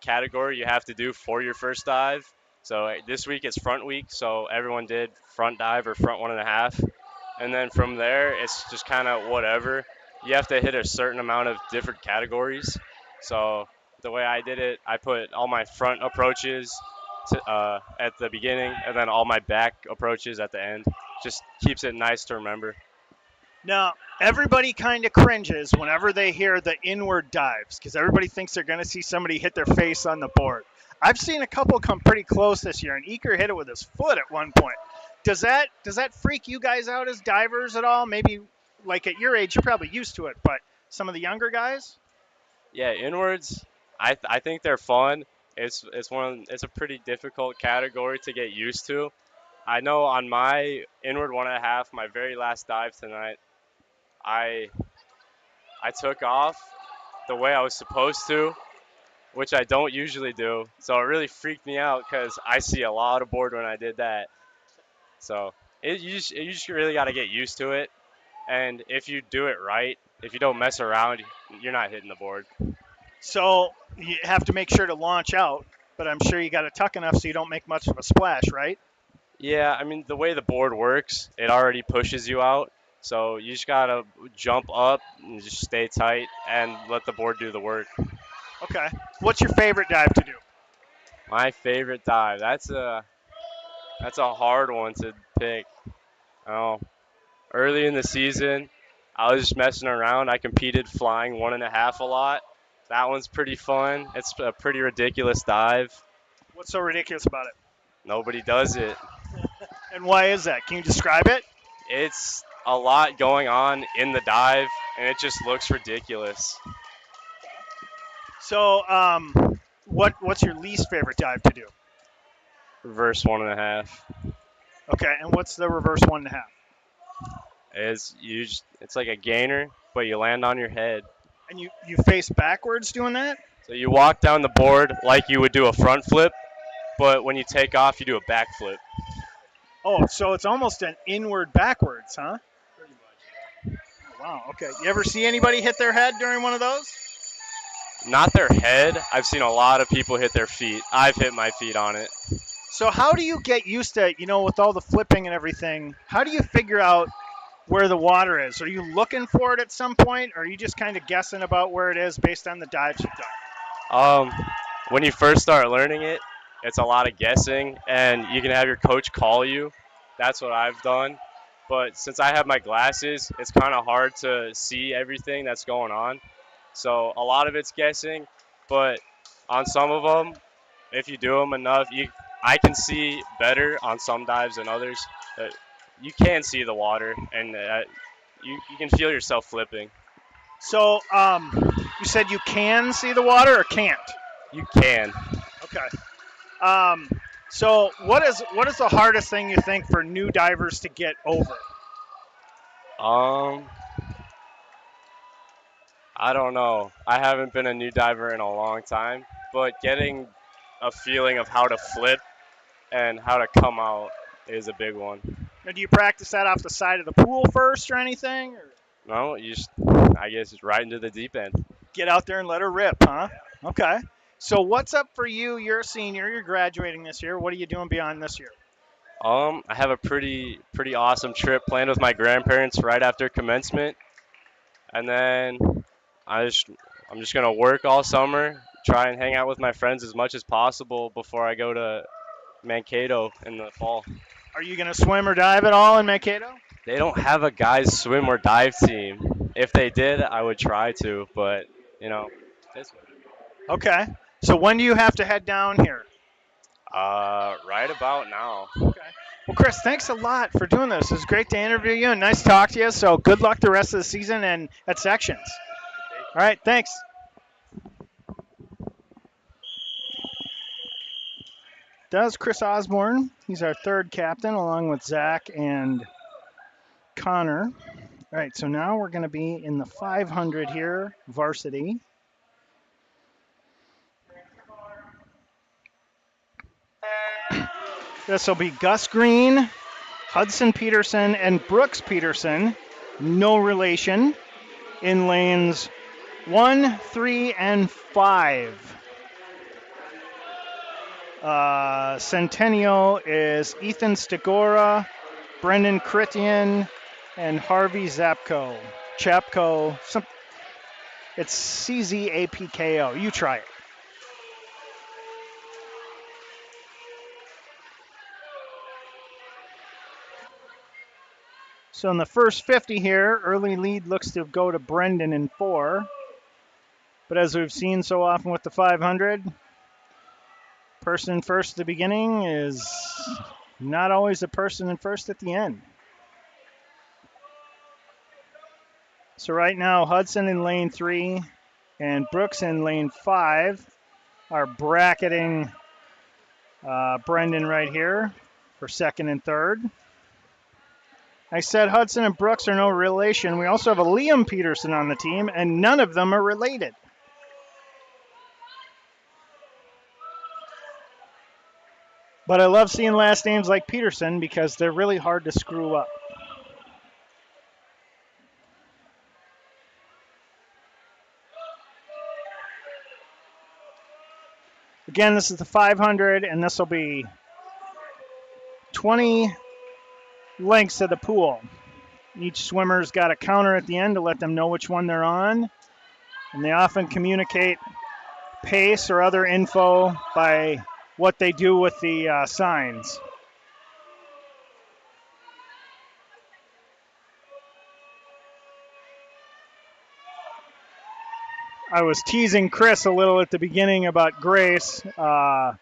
category you have to do for your first dive. So this week it's front week, so everyone did front dive or front 1.5, and then from there it's just kind of whatever. You have to hit a certain amount of different categories. So the way I did it, I put all my front approaches at the beginning, and then all my back approaches at the end. Just keeps it nice to remember. Now, everybody kind of cringes whenever they hear the inward dives because everybody thinks they're going to see somebody hit their face on the board. I've seen a couple come pretty close this year, and Eker hit it with his foot at one point. Does that freak you guys out as divers at all? Maybe like at your age, you're probably used to it, but some of the younger guys. Yeah, inwards. I think they're fun. It's a pretty difficult category to get used to. I know on my inward 1.5, my very last dive tonight, I I took off the way I was supposed to, which I don't usually do. So it really freaked me out because I see a lot of board when I did that. So you just really got to get used to it. And if you do it right, if you don't mess around, you're not hitting the board. So you have to make sure to launch out, but I'm sure you got to tuck enough so you don't make much of a splash, right? Yeah, I mean, the way the board works, it already pushes you out. So you just got to jump up and just stay tight and let the board do the work. Okay. What's your favorite dive to do? My favorite dive. That's a hard one to pick. Oh, early in the season, I was just messing around. I competed flying 1.5 a lot. That one's pretty fun. It's a pretty ridiculous dive. What's so ridiculous about it? Nobody does it. And why is that? Can you describe it? It's a lot going on in the dive, and it just looks ridiculous. So, what's your least favorite dive to do? Reverse 1.5 Okay, and what's the reverse 1.5? is it's like a gainer, but you land on your head. And you face backwards doing that? So you walk down the board like you would do a front flip, but when you take off, you do a back flip. Oh, so it's almost an inward backwards, huh? Oh, wow. Okay. You ever see anybody hit their head during one of those? Not their head. I've seen a lot of people hit their feet. I've hit my feet on it. So how do you get used to, with all the flipping and everything, how do you figure out where the water is? Are you looking for it at some point, or are you just kind of guessing about where it is based on the dives you've done? Um, when you first start learning it, it's a lot of guessing, and you can have your coach call you. That's what I've done. But since I have my glasses, it's kind of hard to see everything that's going on. So a lot of it's guessing, but on some of them, if you do them enough, I can see better on some dives than others. You can see the water, and you can feel yourself flipping. So you said you can see the water or can't? You can. Okay. Um, so what is the hardest thing you think for new divers to get over? Um, I don't know. I haven't been a new diver in a long time, but getting a feeling of how to flip and how to come out is a big one. Now, do you practice that off the side of the pool first or anything? Or No, I guess it's right into the deep end. get out there and let her rip, huh? Okay. So what's up for you? You're a senior. You're graduating this year. What are you doing beyond this year? I have a pretty awesome trip planned with my grandparents right after commencement, and then I just I'm just gonna work all summer, try and hang out with my friends as much as possible before I go to Mankato in the fall. Are you going to swim or dive at all in Mankato? They don't have a guys swim or dive team. If they did, I would try to, but you know, this Okay. So when do you have to head down here? right about now. Okay. Well, Chris, thanks a lot for doing this. It was great to interview you and nice to talk to you. So good luck the rest of the season and at sections. All right. Thanks. That's Chris Osborne. He's our third captain, along with Zach and Connor. All right, so now we're going to be in the 500 here, varsity. This will be Gus Green, Hudson Peterson, and Brooks Peterson, no relation, in lanes 1, 3, and 5. Centennial is Ethan Stigora, Brendan Critian, and Harvey Zapko. Chapko. It's CZAPKO. You try it. So in the first 50 here, early lead looks to go to Brendan in 4. But as we've seen so often with the 500, person in first at the beginning is not always the person in first at the end. So right now, Hudson in lane 3 and Brooks in lane 5 are bracketing Brendan right here for second and third. I said Hudson and Brooks are no relation. We also have a Liam Peterson on the team, and none of them are related. But I love seeing last names like Peterson because they're really hard to screw up. Again, this is the 500, and this will be 20 lengths of the pool. Each swimmer's got a counter at the end to let them know which one they're on. And they often communicate pace or other info by what they do with the signs. I was teasing Chris a little at the beginning about Grace. I've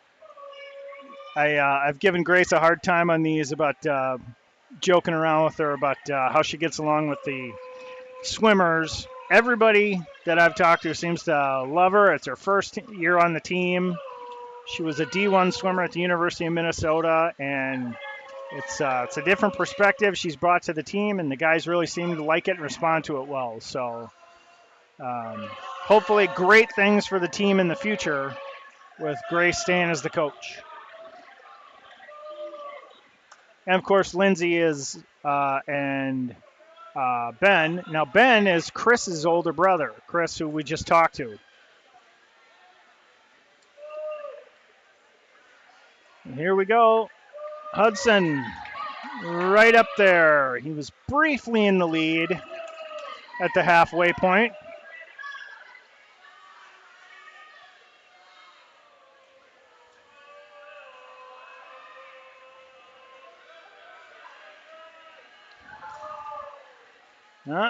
given Grace a hard time on these about joking around with her about how she gets along with the swimmers. Everybody that I've talked to seems to love her. It's her first year on the team. She was a D1 swimmer at the University of Minnesota, and it's a different perspective she's brought to the team, and the guys really seem to like it and respond to it well. So hopefully great things for the team in the future with Grace staying as the coach. And, of course, Lindsay is and Ben. Now, Ben is Chris's older brother, Chris, who we just talked to. And here we go. Hudson right up there. He was briefly in the lead at the halfway point.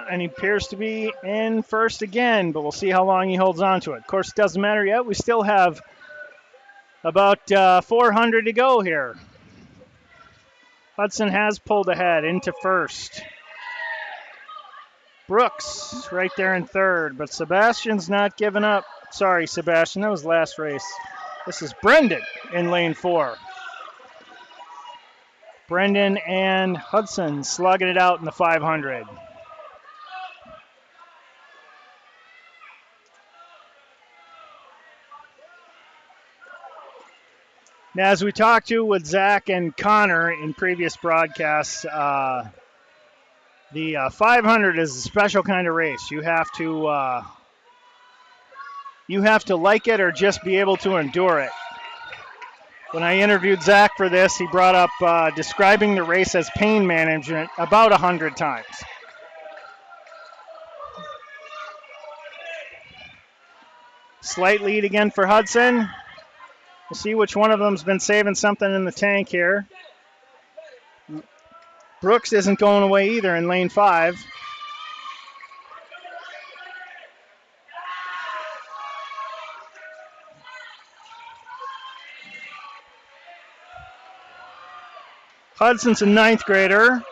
And he appears to be in first again, but we'll see how long he holds on to it. Of course, it doesn't matter yet. We still have about 400 to go here. Hudson has pulled ahead into first. Brooks right there in third, but Sebastian's not giving up. Sorry, Sebastian, that was last race. This is Brendan in lane 4. Brendan and Hudson slugging it out in the 500. Now, as we talked to with Zach and Connor in previous broadcasts, the 500 is a special kind of race. You have to like it or just be able to endure it. When I interviewed Zach for this, he brought up describing the race as pain management about 100 times. Slight lead again for Hudson. We'll see which one of them's been saving something in the tank here. Brooks isn't going away either in lane 5. Hudson's a 9th grader.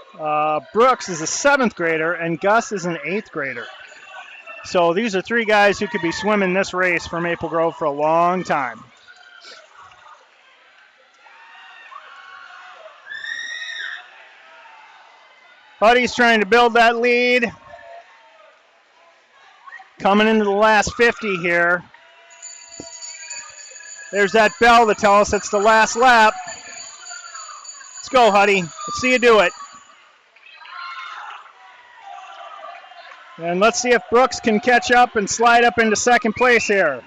Brooks is a 7th grader, and Gus is an 8th grader. So these are 3 guys who could be swimming this race for Maple Grove for a long time. Huddy's trying to build that lead. Coming into the last 50 here. There's that bell to tell us it's the last lap. Let's go, Huddy. Let's see you do it. And let's see if Brooks can catch up and slide up into second place here.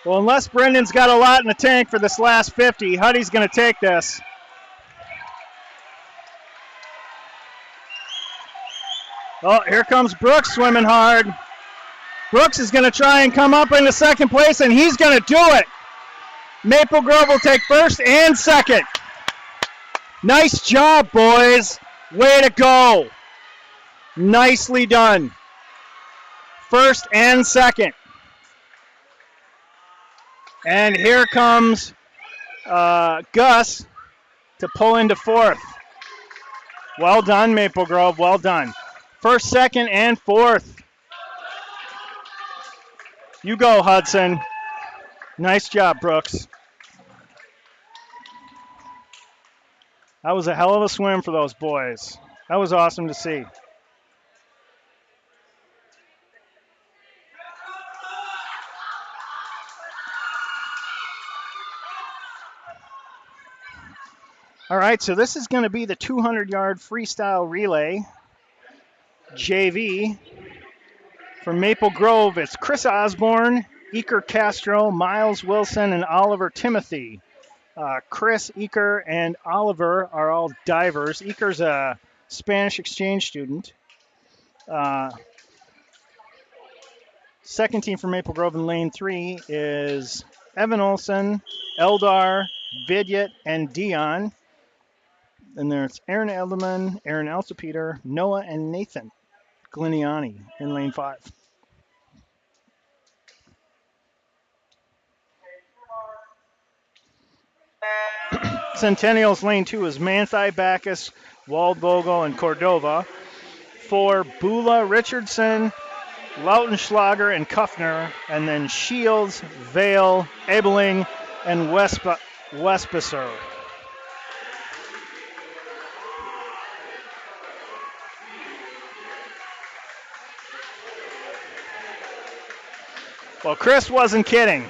Well, unless Brendan's got a lot in the tank for this last 50, Huddy's going to take this. Oh, here comes Brooks swimming hard. Brooks is going to try and come up into second place, and he's going to do it. Maple Grove will take first and second. Nice job, boys. Way to go. Nicely done. First and second. And here comes Gus to pull into fourth. Well done, Maple Grove. Well done. First, second, and fourth. You go, Hudson. Nice job, Brooks. That was a hell of a swim for those boys. That was awesome to see. All right, so this is going to be the 200-yard freestyle relay. JV. From Maple Grove, it's Chris Osborne, Iker Castro, Miles Wilson, and Oliver Timothy. Chris, Iker, and Oliver are all divers. Iker's a Spanish exchange student. Second team from Maple Grove in lane 3 is Evan Olson, Eldar, Vidyat, and Dion. And there's Aaron Edelman, Aaron Alcipeter, Noah, and Nathan Gliniani in lane 5. Centennial's lane 2 is Manthei, Backus, Waldvogel, and Cordova. 4, Bula, Richardson, Lautenschlager, and Kuffner. And then Shields, Vale, Ebeling, and Wespisser. Well, Chris wasn't kidding.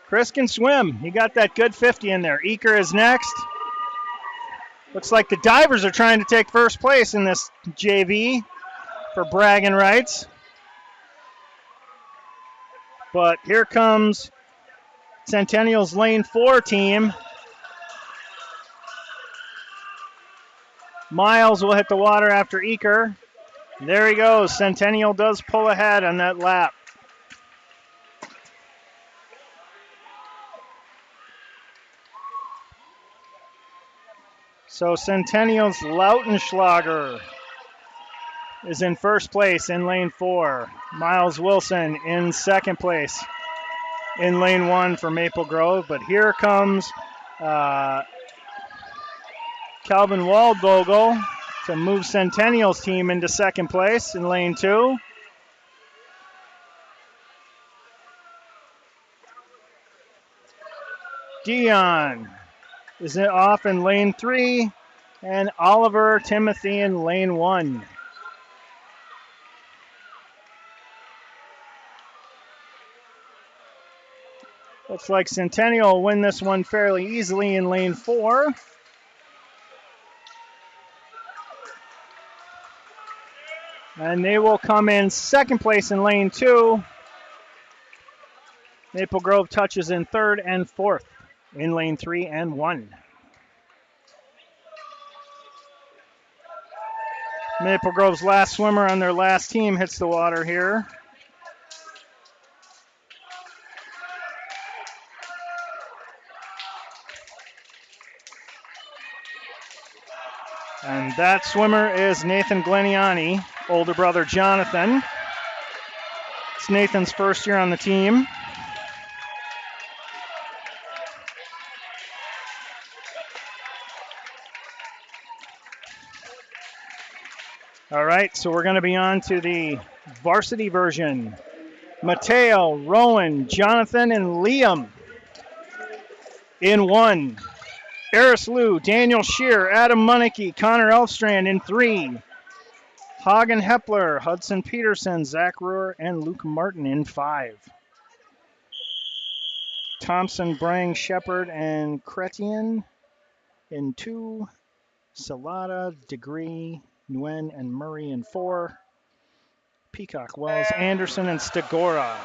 Chris can swim. He got that good 50 in there. Eaker is next. Looks like the divers are trying to take first place in this JV for bragging rights. But here comes Centennial's lane 4 team. Miles will hit the water after Eaker. There he goes. Centennial does pull ahead on that lap. So Centennial's Lautenschlager is in first place in lane 4. Miles Wilson in second place in lane 1 for Maple Grove. But here comes Calvin Waldvogel to move Centennial's team into second place in lane 2. Dion is off in lane 3, and Oliver Timothy in lane 1. Looks like Centennial will win this one fairly easily in lane 4. And they will come in second place in lane 2. Maple Grove touches in third and fourth in lane 3 and 1. Maple Grove's last swimmer on their last team hits the water here. And that swimmer is Nathan Gleniani, older brother Jonathan. It's Nathan's first year on the team. All right, so we're going to be on to the varsity version. Mateo, Rowan, Jonathan, and Liam in 1. Eris Liu, Daniel Shear, Adam Munneke, Connor Elfstrand in 3. Hagen Hepler, Hudson Peterson, Zach Ruhr, and Luke Martin in 5. Thompson, Brang, Shepard, and Chrétien in 2. Salada, Degree, Nguyen, and Murray in 4. Peacock, Wells, Anderson, and Stigora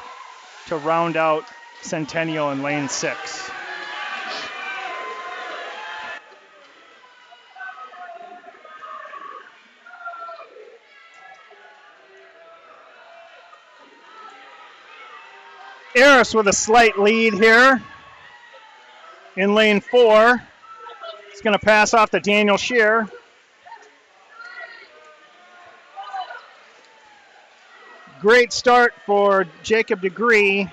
to round out Centennial in lane 6. Eris with a slight lead here in lane 4. He's going to pass off to Daniel Shear. Great start for Jacob Degree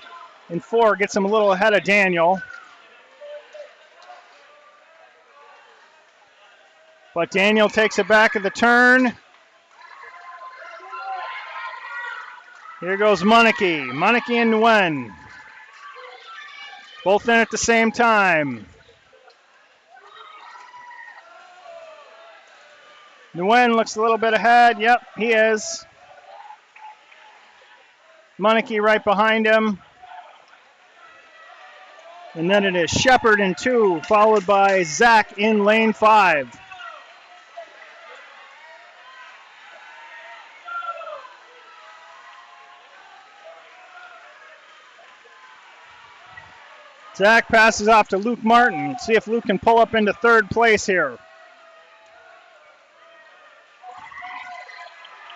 in 4. Gets him a little ahead of Daniel. But Daniel takes it back at the turn. Here goes Munneke. Munneke and Nguyen. Both in at the same time. Nguyen looks a little bit ahead. Yep, he is. Munneke right behind him. And then it is Shepard in 2, followed by Zach in lane 5. Zach passes off to Luke Martin. Let's see if Luke can pull up into third place here.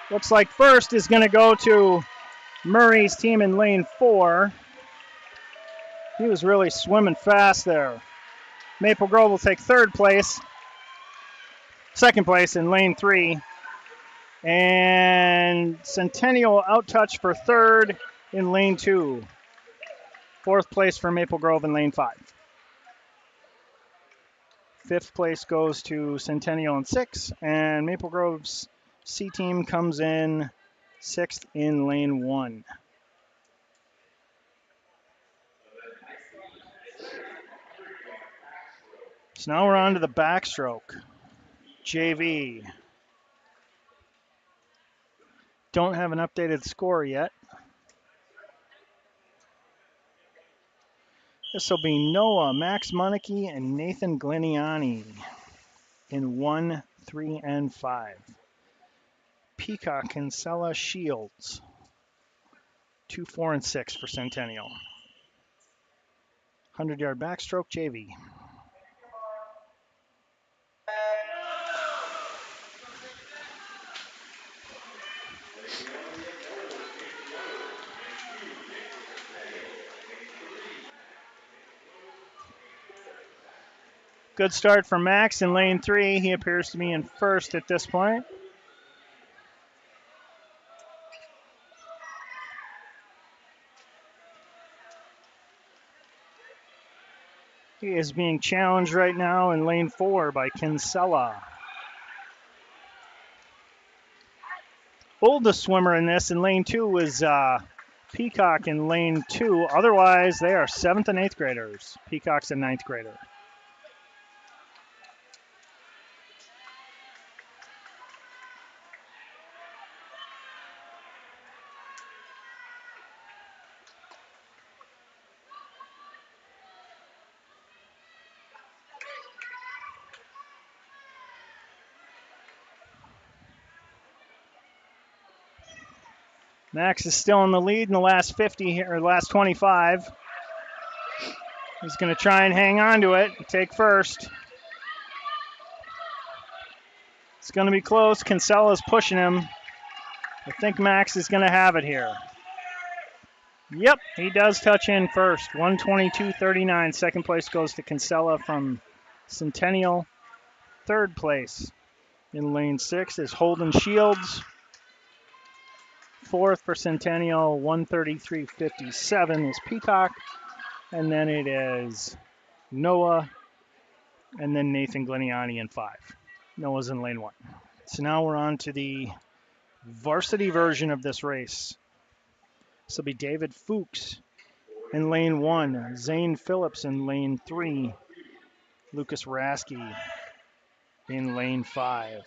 Looks like first is going to go to Murray's team in lane 4. He was really swimming fast there. Maple Grove will take third place. Second place in lane 3. And Centennial out-touch for third in lane 2. Fourth place for Maple Grove in lane 5. Fifth place goes to Centennial in 6, and Maple Grove's C team comes in 6th in lane 1. So now we're on to the backstroke. JV. Don't have an updated score yet. This will be Noah, Max Monarchy, and Nathan Gliniani in 1, 3, and 5. Peacock, Kinsella, Shields. 2, 4, and 6 for Centennial. 100-yard backstroke, JV. Good start for Max in lane 3. He appears to be in first at this point. He is being challenged right now in lane 4 by Kinsella. Oldest swimmer in this in lane 2 was Peacock in lane 2. Otherwise, they are 7th and 8th graders. Peacock's a 9th grader. Max is still in the lead in the last 50 here, or last 25. He's going to try and hang on to it, take first. It's going to be close. Kinsella's pushing him. I think Max is going to have it here. Yep, he does touch in first. 122.39. Second place goes to Kinsella from Centennial. Third place in lane 6 is Holden Shields. Fourth for Centennial, 133.57 is Peacock. And then it is Noah, and then Nathan Gliniani in 5. Noah's in lane 1. So now we're on to the varsity version of this race. This will be David Fuchs in lane 1, Zane Phillips in lane 3, Lucas Rasky in lane 5.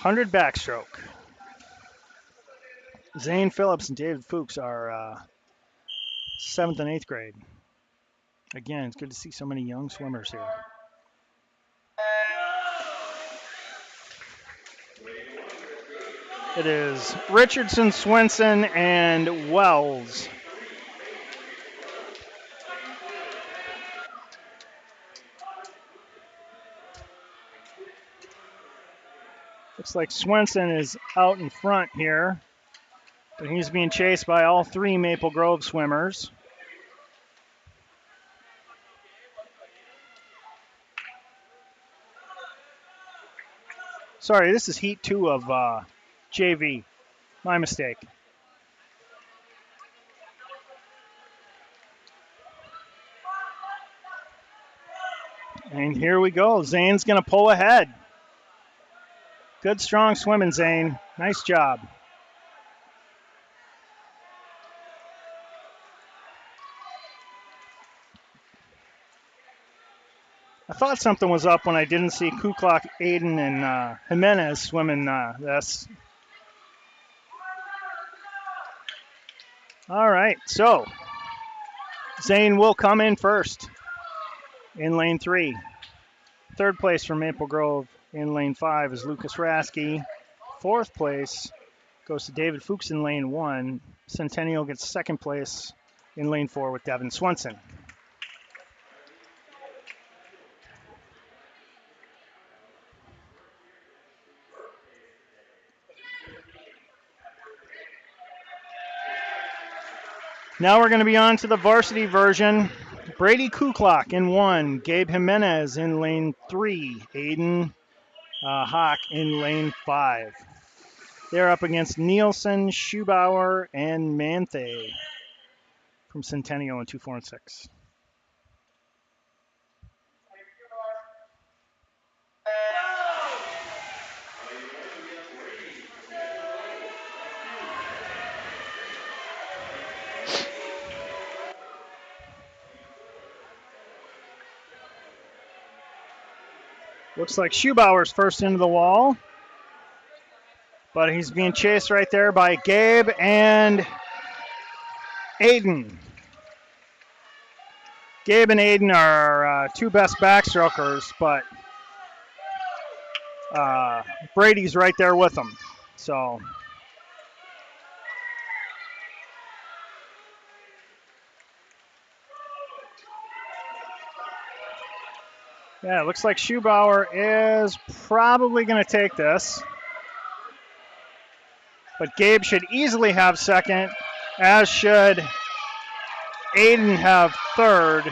100 backstroke. Zane Phillips and David Fuchs are 7th and 8th grade. Again, it's good to see so many young swimmers here. It is Richardson, Swenson, and Wells. Looks like Swenson is out in front here, but he's being chased by all 3 Maple Grove swimmers. Sorry, this is heat 2 of JV. My mistake. And here we go. Zane's going to pull ahead. Good, strong swimming, Zane. Nice job. I thought something was up when I didn't see Kuklak, Aiden, and Jimenez swimming this. All right, so Zane will come in first in lane 3. Third place for Maple Grove in lane 5 is Lucas Rasky. Fourth place goes to David Fuchs in lane 1. Centennial gets second place in lane 4 with Devin Swenson. Now we're going to be on to the varsity version. Brady Kuklock in 1, Gabe Jimenez in lane 3, Aiden Hawk in lane 5. They're up against Nielsen, Schubauer, and Manthe from Centennial in 2, 4, and 6. Looks like Schubauer's first into the wall, but he's being chased right there by Gabe and Aiden. Gabe and Aiden are two best backstrokers, but Brady's right there with them. So yeah, it looks like Schubauer is probably going to take this. But Gabe should easily have second, as should Aiden have third.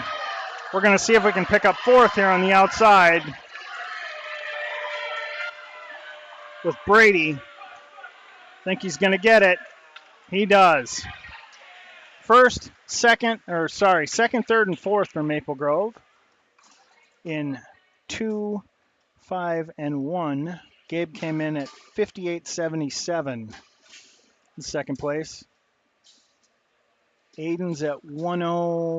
We're going to see if we can pick up fourth here on the outside with Brady. Think he's going to get it. He does. Second, third, and fourth for Maple Grove in 2, 5, and 1. Gabe came in at 58.77 in second place. Aiden's at 10.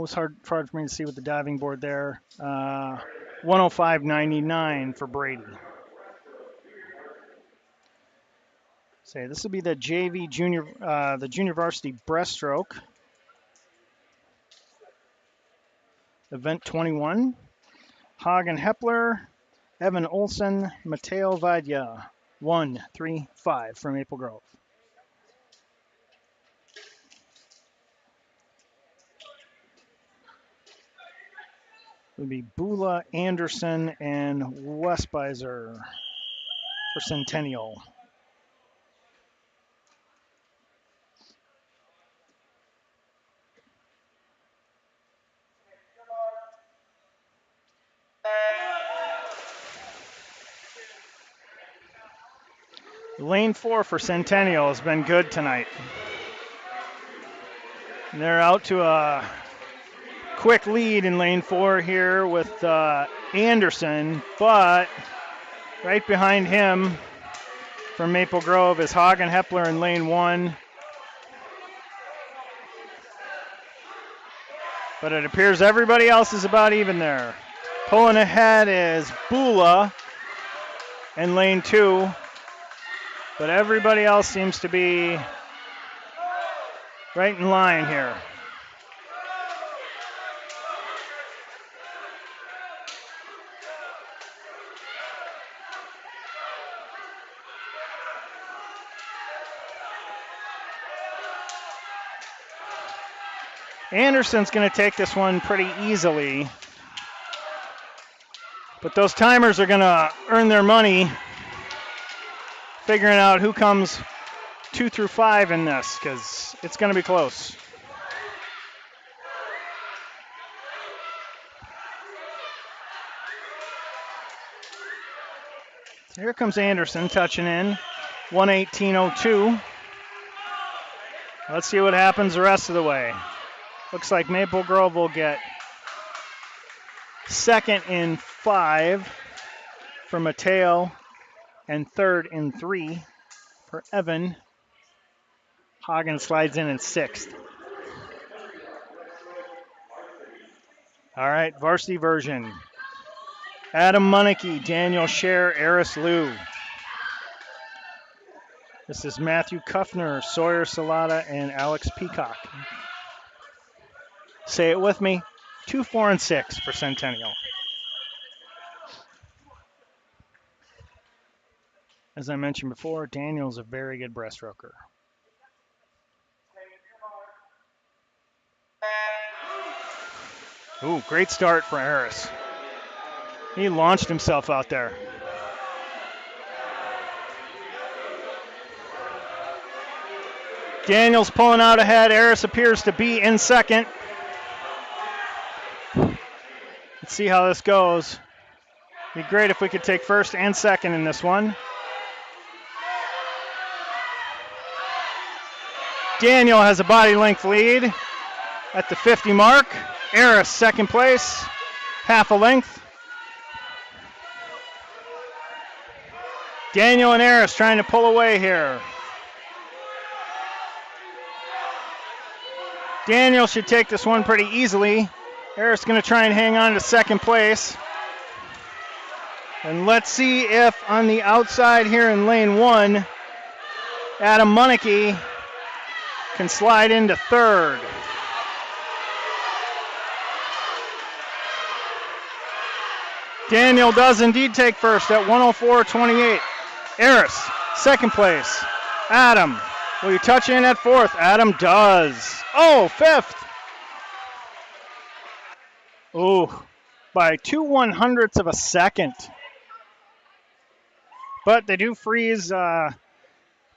It's hard for me to see with the diving board there. 105.99 for Brady. So this will be the JV junior, the junior varsity breaststroke. Event 21. Hagen Hepler, Evan Olson, Mateo Vadya. 1, 3, 5 from Maple Grove. It would be Bula, Anderson, and Westbeiser for Centennial. Lane 4 for Centennial has been good tonight. And they're out to a quick lead in lane 4 here with Anderson, but right behind him from Maple Grove is Hagen Hepler in lane 1. But it appears everybody else is about even there. Pulling ahead is Bula in lane 2. But everybody else seems to be right in line here. Anderson's going to take this one pretty easily. But those timers are going to earn their money figuring out who comes 2 through 5 in this, because it's going to be close. So here comes Anderson touching in, 118.02. Let's see what happens the rest of the way. Looks like Maple Grove will get second in 5 for Mateo and third in 3 for Evan. Hagen slides in 6th. All right, varsity version. Adam Munnicky, Daniel Scher, Eris Liu. This is Matthew Kuffner, Sawyer Salata, and Alex Peacock. Say it with me, 2, 4, and 6 for Centennial. As I mentioned before, Daniel's a very good breaststroker. Ooh, great start for Harris. He launched himself out there. Daniel's pulling out ahead. Eris appears to be in second. Let's see how this goes. Be great if we could take first and second in this one. Daniel has a body length lead at the 50 mark. Eris second place, half a length. Daniel and Eris trying to pull away here. Daniel should take this one pretty easily. Eris going to try and hang on to second place. And let's see if on the outside here in lane 1, Adam Munneke can slide into third. Daniel does indeed take first at 104.28. Eris, second place. Adam, will you touch in at fourth? Adam does. Oh, fifth. Ooh, by 2/100ths of a second. But they do freeze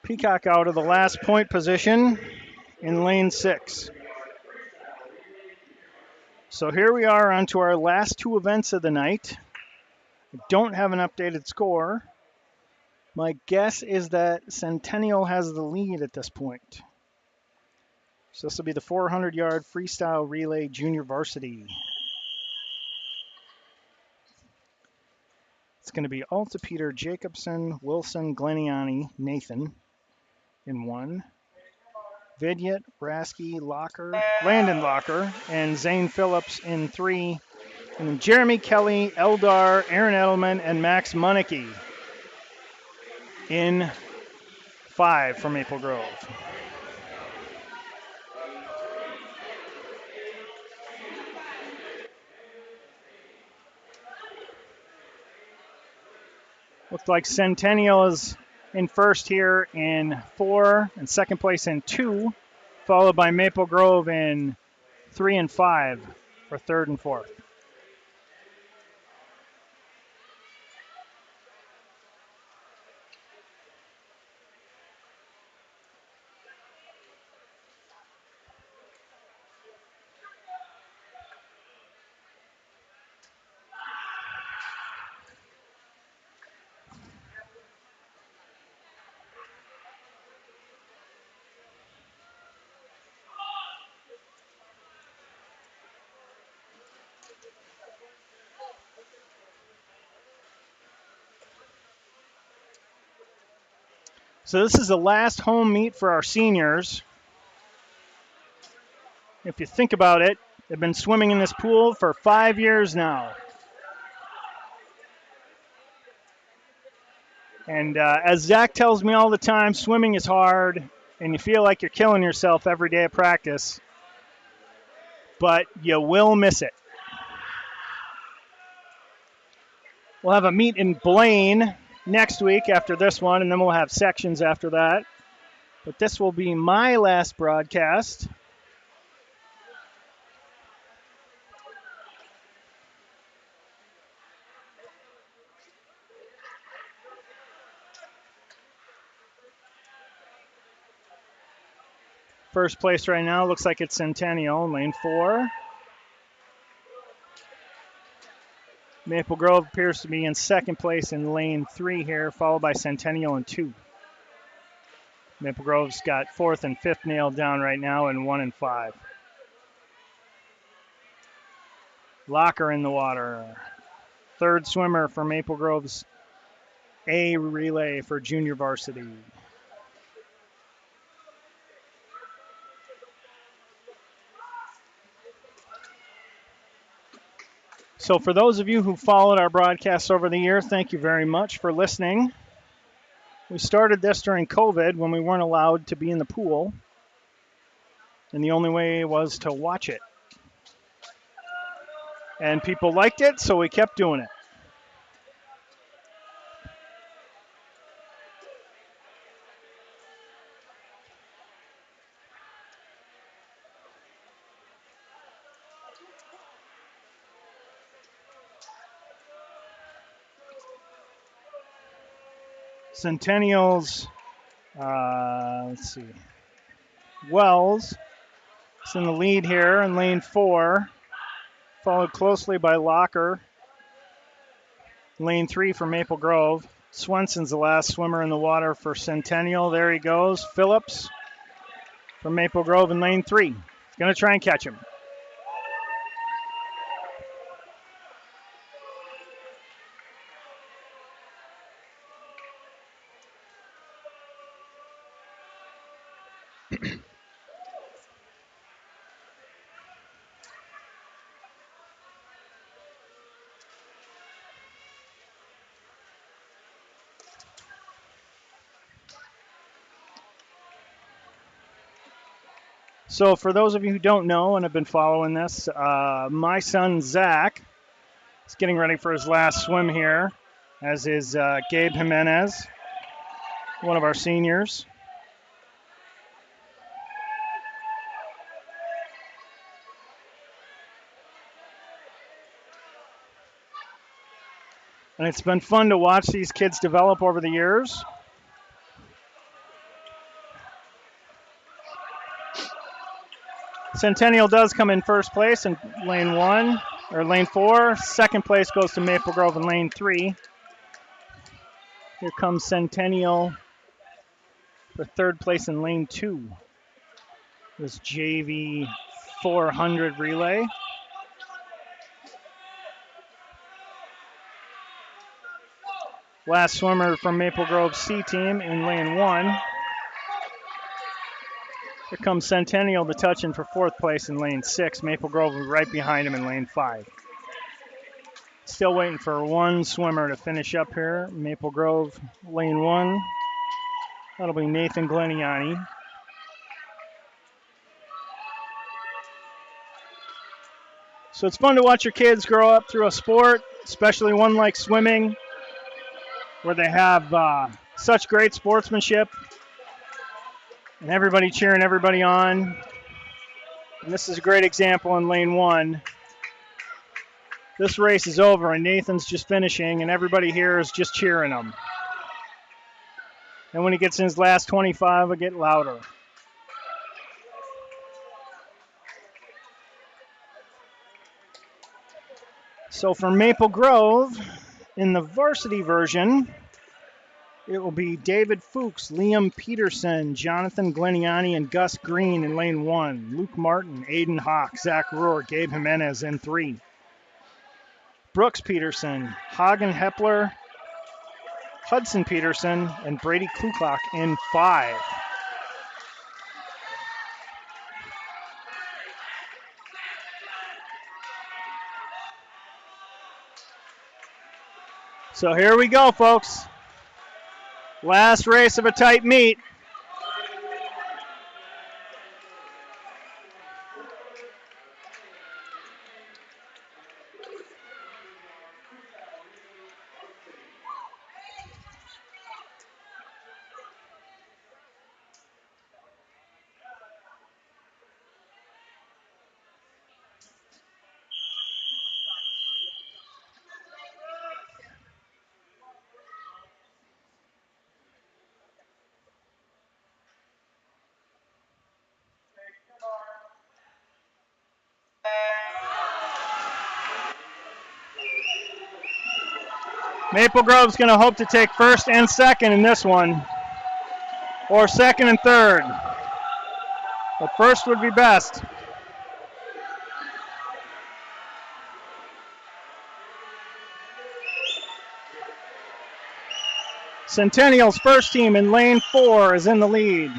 Peacock out of the last point position in lane 6. So here we are on to our last two events of the night. I don't have an updated score. My guess is that Centennial has the lead at this point. So this will be the 400-yard freestyle relay junior varsity. It's going to be Alta Peter, Jacobson, Wilson, Gleniani, Nathan in 1. Vidyet, Rasky, Locker, Landon Locker, and Zane Phillips in 3. And then Jeremy Kelly, Eldar, Aaron Edelman, and Max Munneke in 5 from Maple Grove. Looks like Centennial is in first here in 4, and second place in 2, followed by Maple Grove in 3 and 5 for third and fourth. So this is the last home meet for our seniors. If you think about it, they've been swimming in this pool for 5 years now. And as Zach tells me all the time, swimming is hard, and you feel like you're killing yourself every day of practice, but you will miss it. We'll have a meet in Blaine next week after this one, and then we'll have sections after that. But this will be my last broadcast. First place right now looks like it's Centennial, lane 4. Maple Grove appears to be in second place in lane 3 here, followed by Centennial in 2. Maple Grove's got fourth and fifth nailed down right now in 1 and 5. Locker in the water. Third swimmer for Maple Grove's A relay for junior varsity. So for those of you who followed our broadcasts over the year, thank you very much for listening. We started this during COVID when we weren't allowed to be in the pool, and the only way was to watch it. And people liked it, so we kept doing it. Centennials, let's see. Wells is in the lead here in lane 4, followed closely by Locker. Lane 3 for Maple Grove. Swenson's the last swimmer in the water for Centennial. There he goes. Phillips from Maple Grove in lane 3. Going to try and catch him. So for those of you who don't know and have been following this, my son Zach is getting ready for his last swim here, as is Gabe Jimenez, one of our seniors. And it's been fun to watch these kids develop over the years. Centennial does come in first place in lane 1, or lane 4. Second place goes to Maple Grove in lane 3. Here comes Centennial for third place in lane 2. This JV 400 relay. Last swimmer from Maple Grove C team in lane 1. Here comes Centennial to touch in for fourth place in lane 6. Maple Grove right behind him in lane 5. Still waiting for one swimmer to finish up here. Maple Grove lane 1. That'll be Nathan Gleniani. So it's fun to watch your kids grow up through a sport, especially one like swimming, where they have such great sportsmanship and everybody cheering everybody on. And this is a great example in lane 1. This race is over and Nathan's just finishing and everybody here is just cheering him. And when he gets in his last 25, it'll get louder. So for Maple Grove, in the varsity version, it will be David Fuchs, Liam Peterson, Jonathan Gleniani, and Gus Green in lane 1. Luke Martin, Aiden Hawk, Zach Rohr, Gabe Jimenez in 3. Brooks Peterson, Hagen Hepler, Hudson Peterson, and Brady Kluklock in 5. So here we go, folks. Last race of a tight meet. Maple Grove's going to hope to take first and second in this one, or second and third. But first would be best. Centennial's first team in lane 4 is in the lead.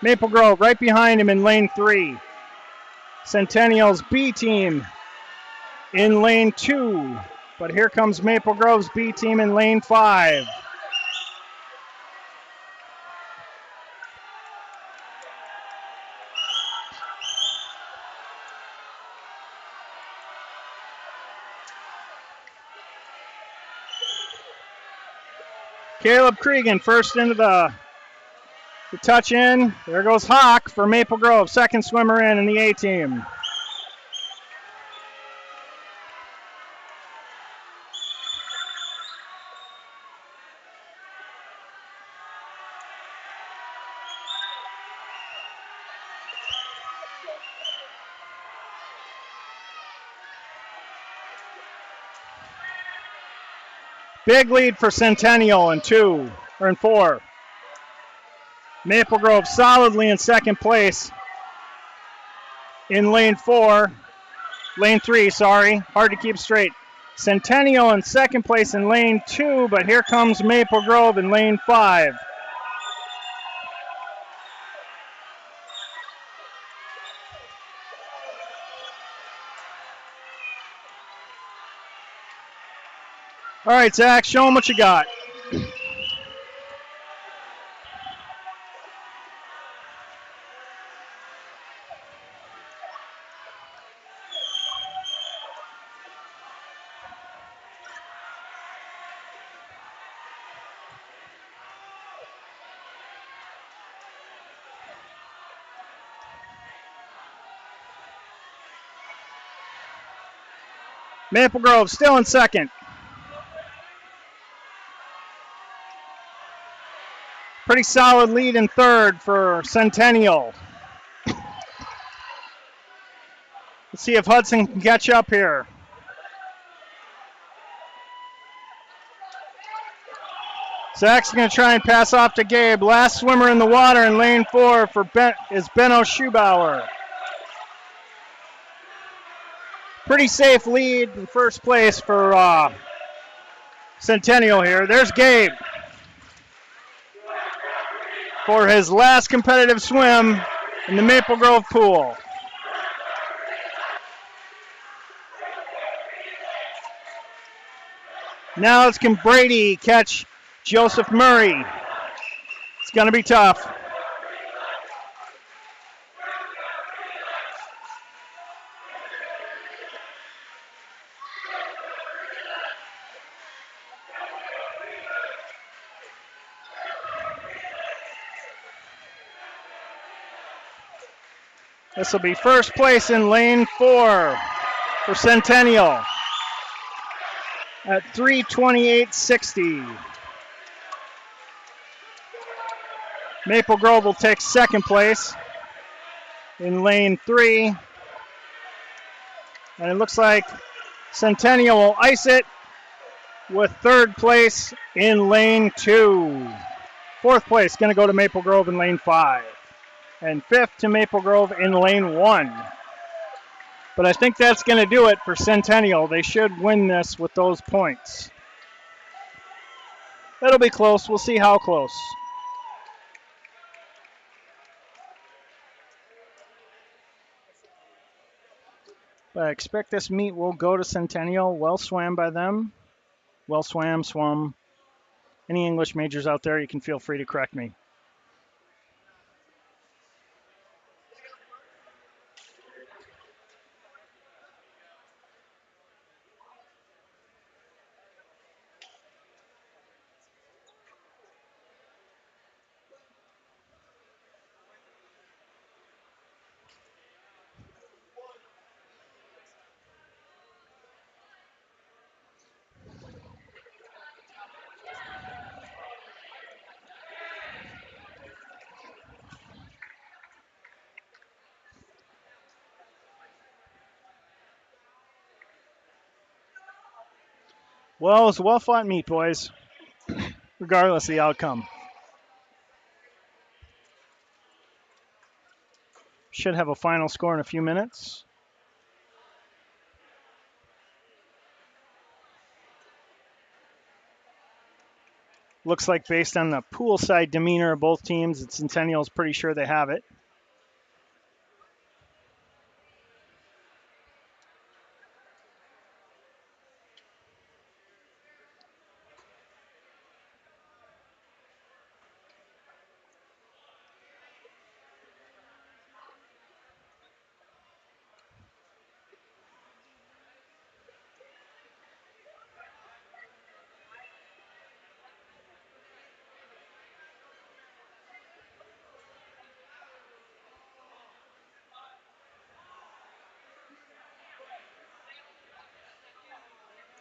Maple Grove right behind him in lane 3. Centennial's B team in lane 2. But here comes Maple Grove's B team in lane 5. Caleb Cregan first into the touch in. There goes Hawk for Maple Grove, second swimmer in the A team. Big lead for Centennial in 2 or in 4. Maple Grove solidly in second place in lane 4. Lane 3, sorry. Hard to keep straight. Centennial in second place in lane 2, but here comes Maple Grove in lane 5. All right, Zach, show them what you got. Maple Grove still in second. Pretty solid lead in third for Centennial. Let's see if Hudson can catch up here. Zach's going to try and pass off to Gabe. Last swimmer in the water in lane 4 is Benno Schubauer. Pretty safe lead in first place for Centennial here. There's Gabe for his last competitive swim in the Maple Grove pool. Now can Brady catch Joseph Murray? It's going to be tough. This will be first place in lane 4 for Centennial at 3:28.60. Maple Grove will take second place in lane 3. And it looks like Centennial will ice it with third place in lane 2. Fourth place going to go to Maple Grove in lane 5. And fifth to Maple Grove in lane 1. But I think that's going to do it for Centennial. They should win this with those points. It'll be close. We'll see how close. But I expect this meet will go to Centennial. Well swam by them. Well swum. Any English majors out there, you can feel free to correct me. Well, it's a well-fought meet, boys, regardless of the outcome. Should have a final score in a few minutes. Looks like based on the poolside demeanor of both teams, Centennial's pretty sure they have it.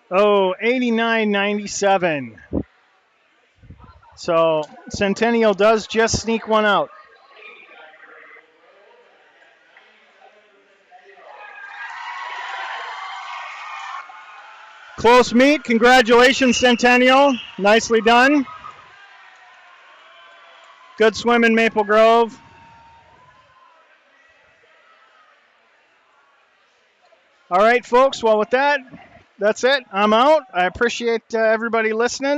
Oh, 89-97. So Centennial does just sneak one out. Close meet. Congratulations, Centennial. Nicely done. Good swim in Maple Grove. All right, folks. Well, with that, that's it. I'm out. I appreciate everybody listening.